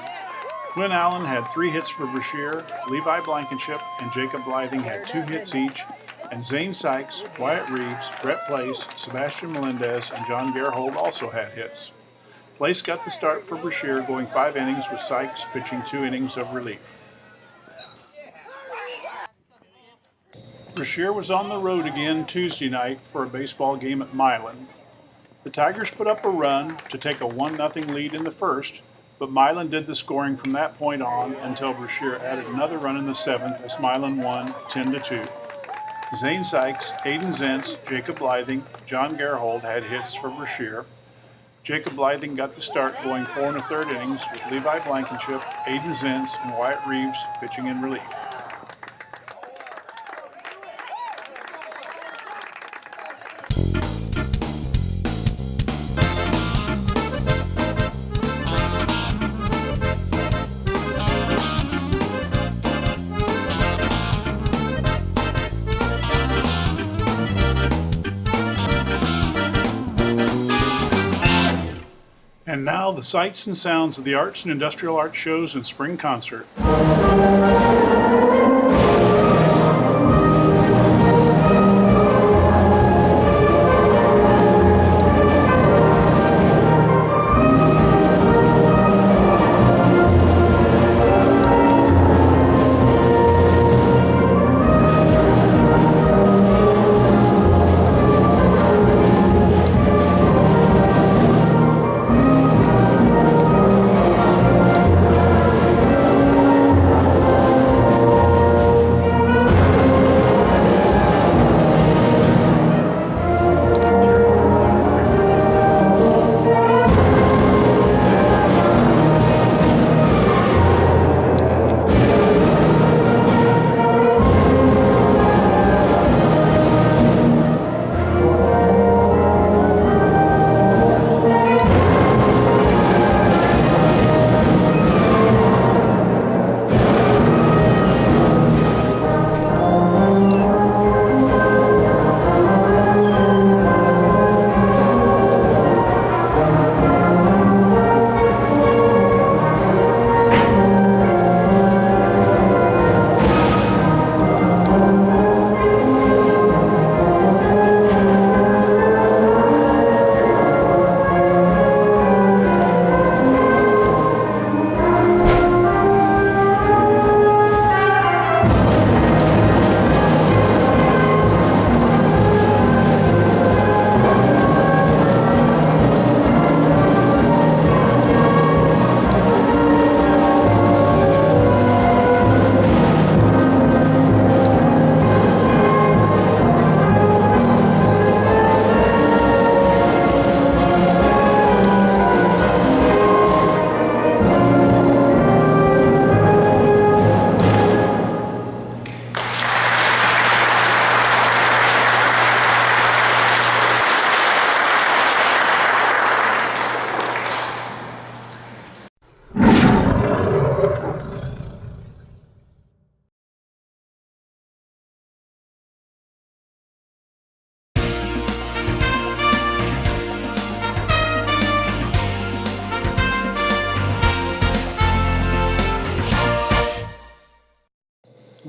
Glenn Allen had 3 hits for Brashear, Levi Blankenship and Jacob Blything had 2 hits each, and Zane Sykes, Wyatt Reeves, Brett Place, Sebastian Melendez, and John Gerhold also had hits. Place got the start for Brashear, going 5 innings with Sykes pitching 2 innings of relief. Brashear was on the road again Tuesday night for a baseball game at Milan. The Tigers put up a run to take a 1-0 lead in the first, but Milan did the scoring from that point on until Brashear added another run in the 7th as Milan won 10-2. Zane Sykes, Aiden Zentz, Jacob Blything, John Gerhold had hits for Brashear. Jacob Blything got the start, going 4 1/3 innings with Levi Blankenship, Aiden Zentz, and Wyatt Reeves pitching in relief. And now the sights and sounds of the arts and industrial art shows and spring concert.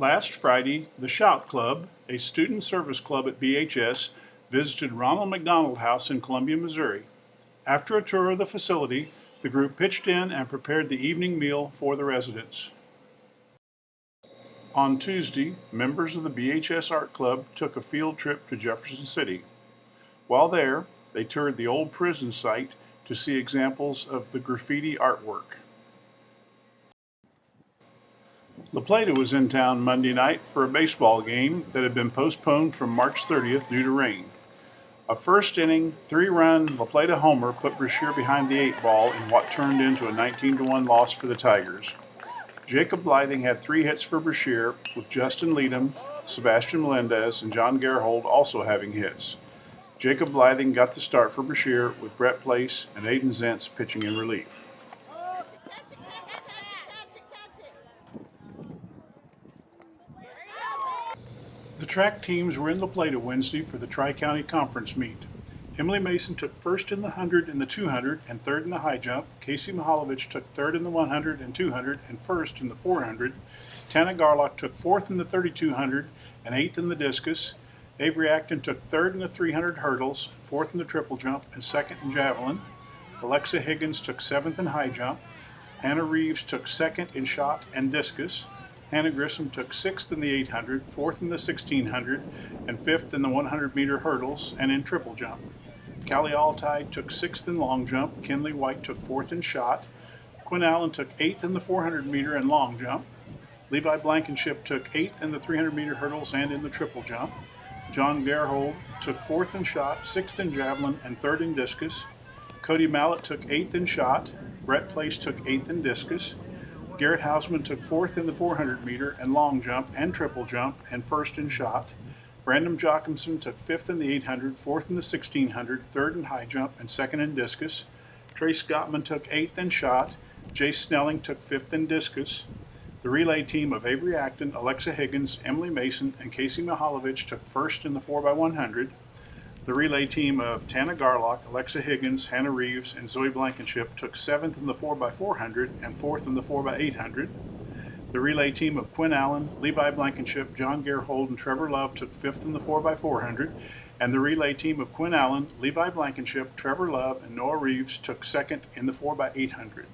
Last Friday, the Shout Club, a student service club at BHS, visited Ronald McDonald House in Columbia, Missouri. After a tour of the facility, the group pitched in and prepared the evening meal for the residents. On Tuesday, members of the BHS Art Club took a field trip to Jefferson City. While there, they toured the old prison site to see examples of the graffiti artwork. La Plata was in town Monday night for a baseball game that had been postponed from March 30th due to rain. A first-inning, 3-run La Plata homer put Brashear behind the 8-ball in what turned into a 19-1 loss for the Tigers. Jacob Blything had 3 hits for Brashear, with Justin Leadham, Sebastian Melendez, and John Gerhold also having hits. Jacob Blything got the start for Brashear, with Brett Place and Aiden Zentz pitching in relief. The track teams were in La Plata Wednesday for the Tri-County Conference meet. Emily Mason took first in the 100 and the 200 and third in the high jump. Casey Mihalovich took third in the 100 and 200 and first in the 400. Tana Garlock took fourth in the 3200 and eighth in the discus. Avery Acton took third in the 300 hurdles, fourth in the triple jump, and second in javelin. Alexa Higgins took seventh in high jump. Hannah Reeves took second in shot and discus. Hannah Grissom took sixth in the 800, fourth in the 1600, and fifth in the 100-meter hurdles and in triple jump. Callie Altide took sixth in long jump. Kinley White took fourth in shot. Quinn Allen took eighth in the 400-meter and long jump. Levi Blankenship took eighth in the 300-meter hurdles and in the triple jump. John Gerhold took fourth in shot, sixth in javelin, and third in discus. Cody Mallett took eighth in shot. Brett Place took eighth in discus. Garrett Hausman took fourth in the 400-meter and long jump and triple jump and first in shot. Brandon Jochimson took fifth in the 800, fourth in the 1600, third in high jump, and second in discus. Trace Gottman took eighth in shot. Jace Snelling took fifth in discus. The relay team of Avery Acton, Alexa Higgins, Emily Mason, and Casey Mihalovich took first in the 4x100. The relay team of Tana Garlock, Alexa Higgins, Hannah Reeves, and Zoe Blankenship took seventh in the 4x400 and fourth in the 4x800. The relay team of Quinn Allen, Levi Blankenship, John Gerhold, and Trevor Love took fifth in the 4x400, and the relay team of Quinn Allen, Levi Blankenship, Trevor Love, and Noah Reeves took second in the 4x800.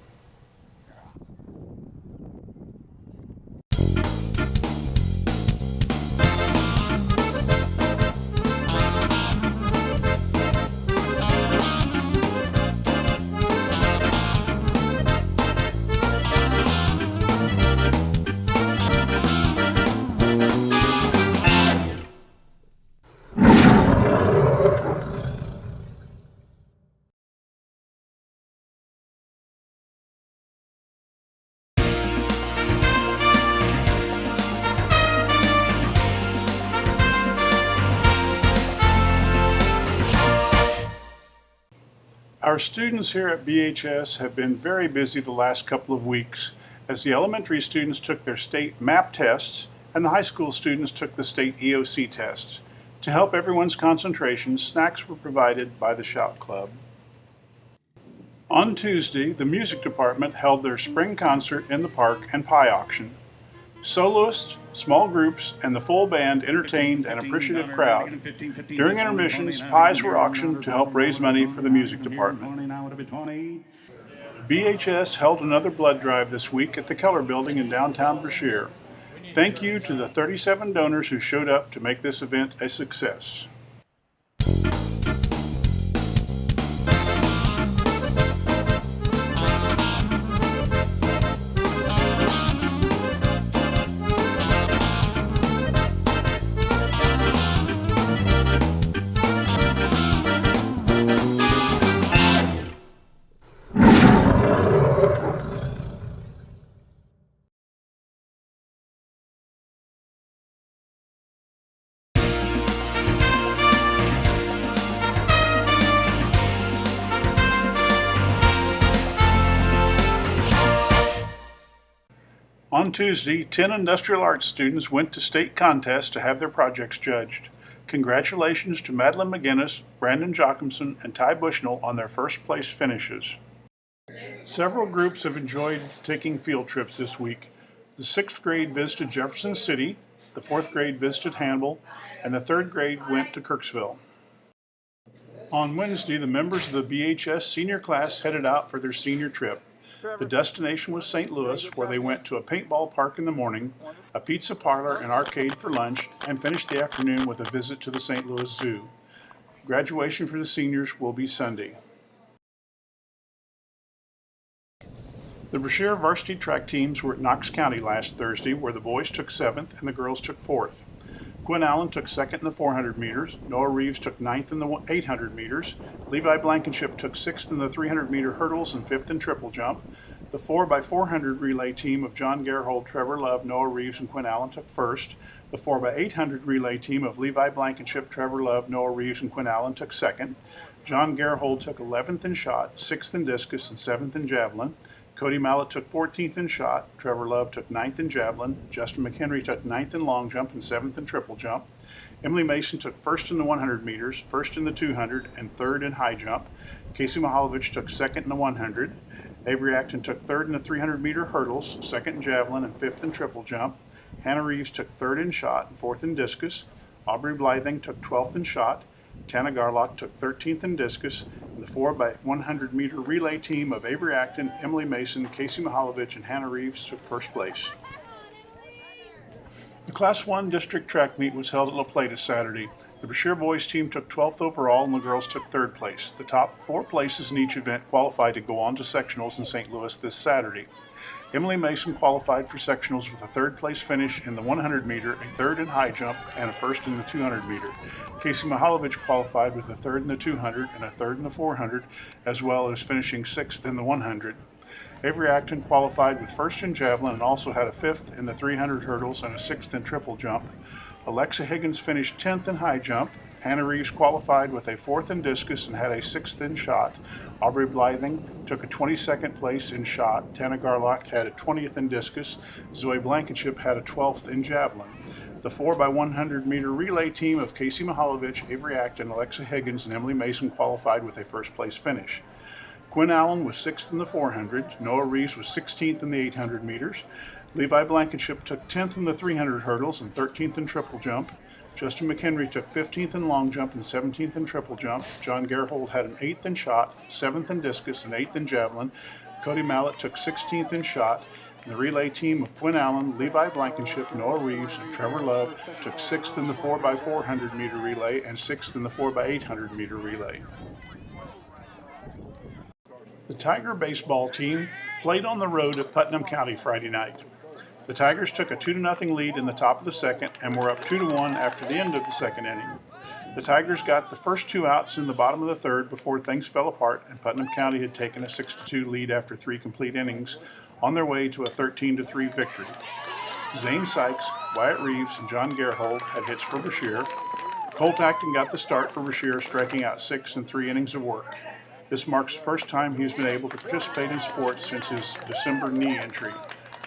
Our students here at BHS have been very busy the last couple of weeks as the elementary students took their state MAP tests and the high school students took the state EOC tests. To help everyone's concentration, snacks were provided by the Shout Club. On Tuesday, the music department held their spring concert in the park and pie auction. Soloists, small groups, and the full band entertained an appreciative crowd. During intermissions, pies were auctioned to help raise money for the music department. BHS held another blood drive this week at the Keller Building in downtown Brashear. Thank you to the 37 donors who showed up to make this event a success. On Tuesday, 10 industrial arts students went to state contests to have their projects judged. Congratulations to Madeline McGinnis, Brandon Jochimson, and Ty Bushnell on their first place finishes. Several groups have enjoyed taking field trips this week. The 6th grade visited Jefferson City, the 4th grade visited Hannibal, and the 3rd grade went to Kirksville. On Wednesday, the members of the BHS senior class headed out for their senior trip. The destination was St. Louis, where they went to a paintball park in the morning, a pizza parlor and arcade for lunch, and finished the afternoon with a visit to the St. Louis Zoo. Graduation for the seniors will be Sunday. The Brashear varsity track teams were at Knox County last Thursday, where the boys took 7th and the girls took 4th. Quinn Allen took 2nd in the 400 meters, Noah Reeves took 9th in the 800 meters, Levi Blankenship took 6th in the 300 meter hurdles and 5th in triple jump. The 4x400 relay team of John Gerhold, Trevor Love, Noah Reeves, and Quinn Allen took 1st. The 4x800 relay team of Levi Blankenship, Trevor Love, Noah Reeves, and Quinn Allen took 2nd. John Gerhold took 11th in shot, 6th in discus, and 7th in javelin. Cody Mallett took 14th in shot, Trevor Love took 9th in javelin, Justin McHenry took 9th in long jump and 7th in triple jump. Emily Mason took 1st in the 100 meters, 1st in the 200, and 3rd in high jump. Casey Mihalovich took 2nd in the 100. Avery Acton took 3rd in the 300 meter hurdles, 2nd in javelin, and 5th in triple jump. Hannah Reeves took 3rd in shot and 4th in discus. Aubrey Blything took 12th in shot. Tana Garlock took 13th in discus, and the 4x100 meter relay team of Avery Acton, Emily Mason, Casey Mihalovich, and Hannah Reeves took 1st place. The Class 1 district track meet was held at La Plata Saturday. The Brashear boys team took 12th overall and the girls took 3rd place. The top 4 places in each event qualified to go on to sectionals in St. Louis this Saturday. Emily Mason qualified for sectionals with a 3rd place finish in the 100 meter, a 3rd in high jump, and a 1st in the 200 meter. Casey Mihalovich qualified with a 3rd in the 200 and a 3rd in the 400, as well as finishing 6th in the 100. Avery Acton qualified with 1st in javelin and also had a 5th in the 300 hurdles and a 6th in triple jump. Alexa Higgins finished 10th in high jump. Hannah Reeves qualified with a 4th in discus and had a 6th in shot. Aubrey Blything took a 22nd place in shot. Tana Garlock had a 20th in discus. Zoe Blankenship had a 12th in javelin. The 4x100 meter relay team of Casey Mihalovich, Avery Acton, Alexa Higgins, and Emily Mason qualified with a 1st place finish. Quinn Allen was 6th in the 400. Noah Reeves was 16th in the 800 meters. Levi Blankenship took 10th in the 300 hurdles and 13th in triple jump. Justin McHenry took 15th in long jump and 17th in triple jump. John Gerhold had an 8th in shot, 7th in discus, and 8th in javelin. Cody Mallett took 16th in shot. And the relay team of Quinn Allen, Levi Blankenship, Noah Reeves, and Trevor Love took 6th in the 4x400 meter relay and 6th in the 4x800 meter relay. The Tiger baseball team played on the road at Putnam County Friday night. The Tigers took a 2-0 lead in the top of the second and were up 2-1 after the end of the second inning. The Tigers got the first 2 outs in the bottom of the third before things fell apart and Putnam County had taken a 6-2 lead after 3 complete innings on their way to a 13-3 victory. Zane Sykes, Wyatt Reeves, and John Gerhold had hits for Brashear. Colt Acton got the start for Brashear, striking out 6 in 3 innings of work. This marks the first time he's been able to participate in sports since his December knee injury.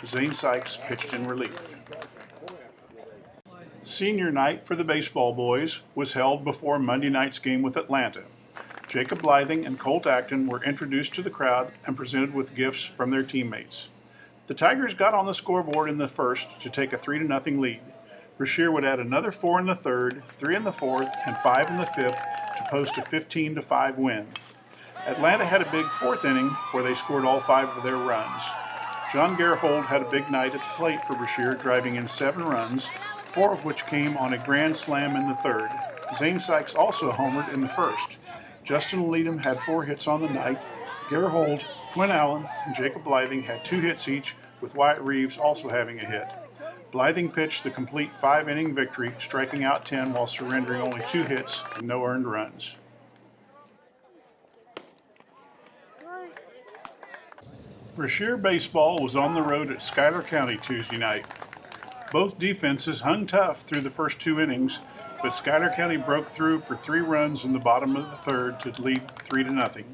Zane Sykes pitched in relief. Senior night for the baseball boys was held before Monday night's game with Atlanta. Jacob Blything and Colt Acton were introduced to the crowd and presented with gifts from their teammates. The Tigers got on the scoreboard in the first to take a 3-0 lead. Brashear would add another 4 in the third, 3 in the fourth, and 5 in the fifth to post a 15-5 win. Atlanta had a big 4th inning where they scored all 5 of their runs. John Gerhold had a big night at the plate for Brashear, driving in 7 runs, 4 of which came on a grand slam in the third. Zane Sykes also homered in the first. Justin Leadham had 4 hits on the night. Gerhold, Quinn Allen, and Jacob Blything had 2 hits each, with Wyatt Reeves also having a hit. Blything pitched the complete 5-inning victory, striking out 10 while surrendering only 2 hits and no earned runs. Brashear baseball was on the road at Schuyler County Tuesday night. Both defenses hung tough through the first 2 innings, but Schuyler County broke through for 3 runs in the bottom of the third to lead 3-0.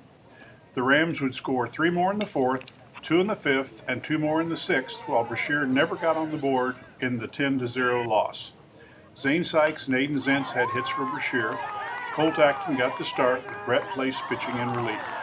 The Rams would score 3 more in the fourth, 2 in the fifth, and 2 more in the sixth, while Brashear never got on the board in the 10-0 loss. Zane Sykes and Aiden Zentz had hits for Brashear. Colt Acton got the start with Brett Place pitching in relief.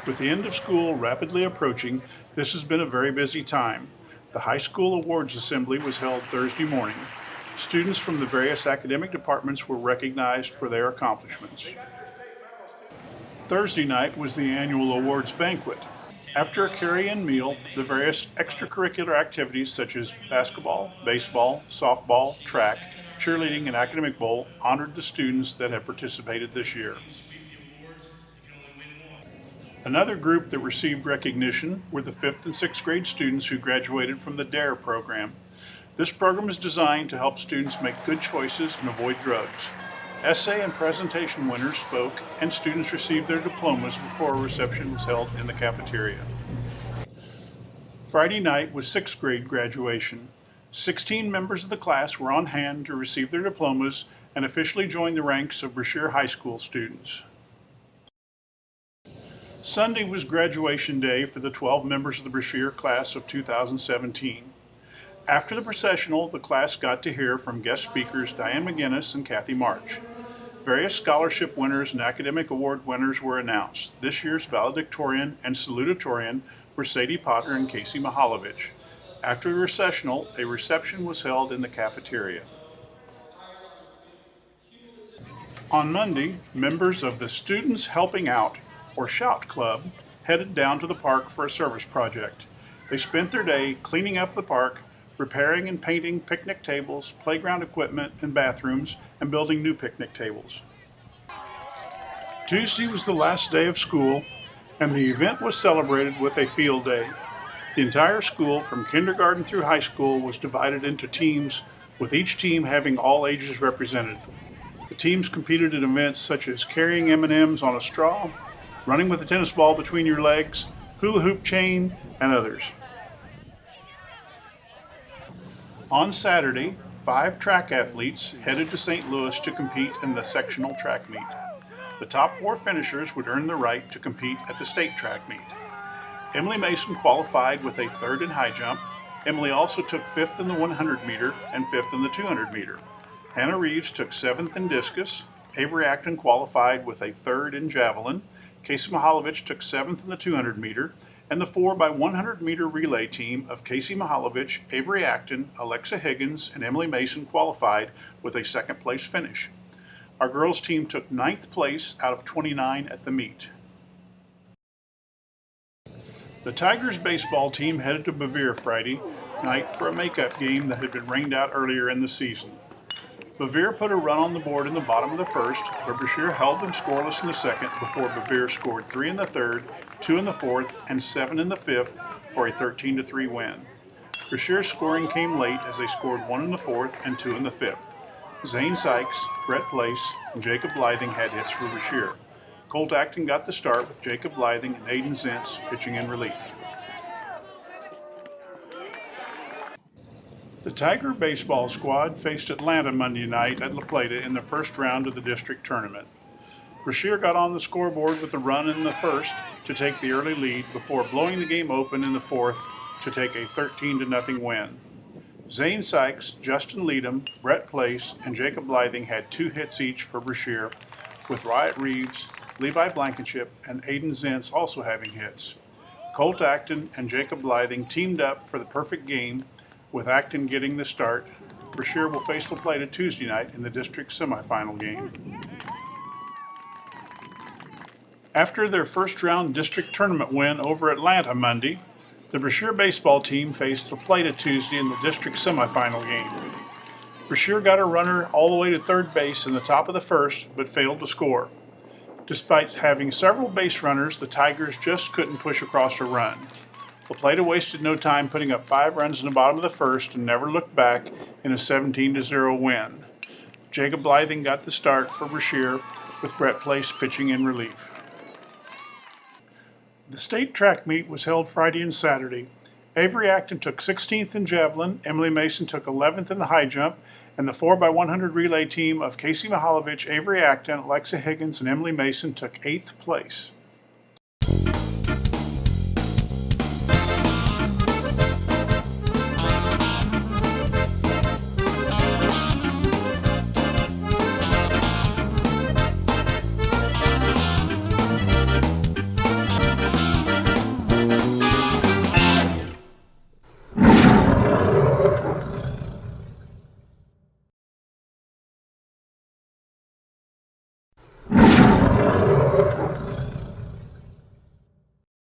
With the end of school rapidly approaching, this has been a very busy time. The high school awards assembly was held Thursday morning. Students from the various academic departments were recognized for their accomplishments. Thursday night was the annual awards banquet. After a carry-in meal, the various extracurricular activities such as basketball, baseball, softball, track, cheerleading, and academic bowl honored the students that have participated this year. Another group that received recognition were the 5th and 6th grade students who graduated from the DARE program. This program is designed to help students make good choices and avoid drugs. Essay and presentation winners spoke, and students received their diplomas before a reception was held in the cafeteria. Friday night was 6th grade graduation. 16 members of the class were on hand to receive their diplomas and officially join the ranks of Brashear High School students. Sunday was graduation day for the 12 members of the Brashear class of 2017. After the processional, the class got to hear from guest speakers Diane McGinnis and Kathy March. Various scholarship winners and academic award winners were announced. This year's valedictorian and salutatorian were Sadie Potter and Casey Mihalovich. After the recessional, a reception was held in the cafeteria. On Monday, members of the Students Helping Out, or SHOUT Club, headed down to the park for a service project. They spent their day cleaning up the park, repairing and painting picnic tables, playground equipment, and bathrooms, and building new picnic tables. Tuesday was the last day of school, and the event was celebrated with a field day. The entire school, from kindergarten through high school, was divided into teams, with each team having all ages represented. The teams competed in events such as carrying M&Ms on a straw, running with a tennis ball between your legs, hula hoop chain, and others. On Saturday, 5 track athletes headed to St. Louis to compete in the sectional track meet. The top 4 finishers would earn the right to compete at the state track meet. Emily Mason qualified with a 3rd in high jump. Emily also took 5th in the 100 meter and 5th in the 200 meter. Hannah Reeves took 7th in discus. Avery Acton qualified with a 3rd in javelin. Casey Mihalovich took 7th in the 200 meter, and the 4x100 meter relay team of Casey Mihalovich, Avery Acton, Alexa Higgins, and Emily Mason qualified with a 2nd place finish. Our girls team took 9th place out of 29 at the meet. The Tigers baseball team headed to Bevier Friday night for a makeup game that had been rained out earlier in the season. Bevier put a run on the board in the bottom of the 1st, but Brashear held them scoreless in the 2nd before Bevier scored 3 in the 3rd, 2 in the 4th, and 7 in the 5th for a 13-3 win. Brashear's scoring came late as they scored 1 in the 4th and 2 in the 5th. Zane Sykes, Brett Place, and Jacob Blything had hits for Brashear. Colt Acton got the start with Jacob Blything and Aiden Zentz pitching in relief. The Tiger baseball squad faced Atlanta Monday night at La Plata in the 1st round of the district tournament. Brashear got on the scoreboard with a run in the 1st to take the early lead before blowing the game open in the 4th to take a 13-0 win. Zane Sykes, Justin Leadham, Brett Place, and Jacob Blything had 2 hits each for Brashear, with Riot Reeves, Levi Blankenship, and Aiden Zentz also having hits. Colt Acton and Jacob Blything teamed up for the perfect game, with Acton getting the start. Brashear will face La Plata Tuesday night in the district semifinal game. After their 1st round district tournament win over Atlanta Monday, the Brashear baseball team faced La Plata Tuesday in the district semifinal game. Brashear got a runner all the way to 3rd base in the top of the 1st, but failed to score. Despite having several base runners, the Tigers just couldn't push across a run. La Plata wasted no time putting up 5 runs in the bottom of the 1st and never looked back in a 17-0 win. Jacob Blything got the start for Brashear, with Brett Place pitching in relief. The state track meet was held Friday and Saturday. Avery Acton took 16th in javelin, Emily Mason took 11th in the high jump, and the 4x100 relay team of Casey Mihalovich, Avery Acton, Alexa Higgins, and Emily Mason took 8th place.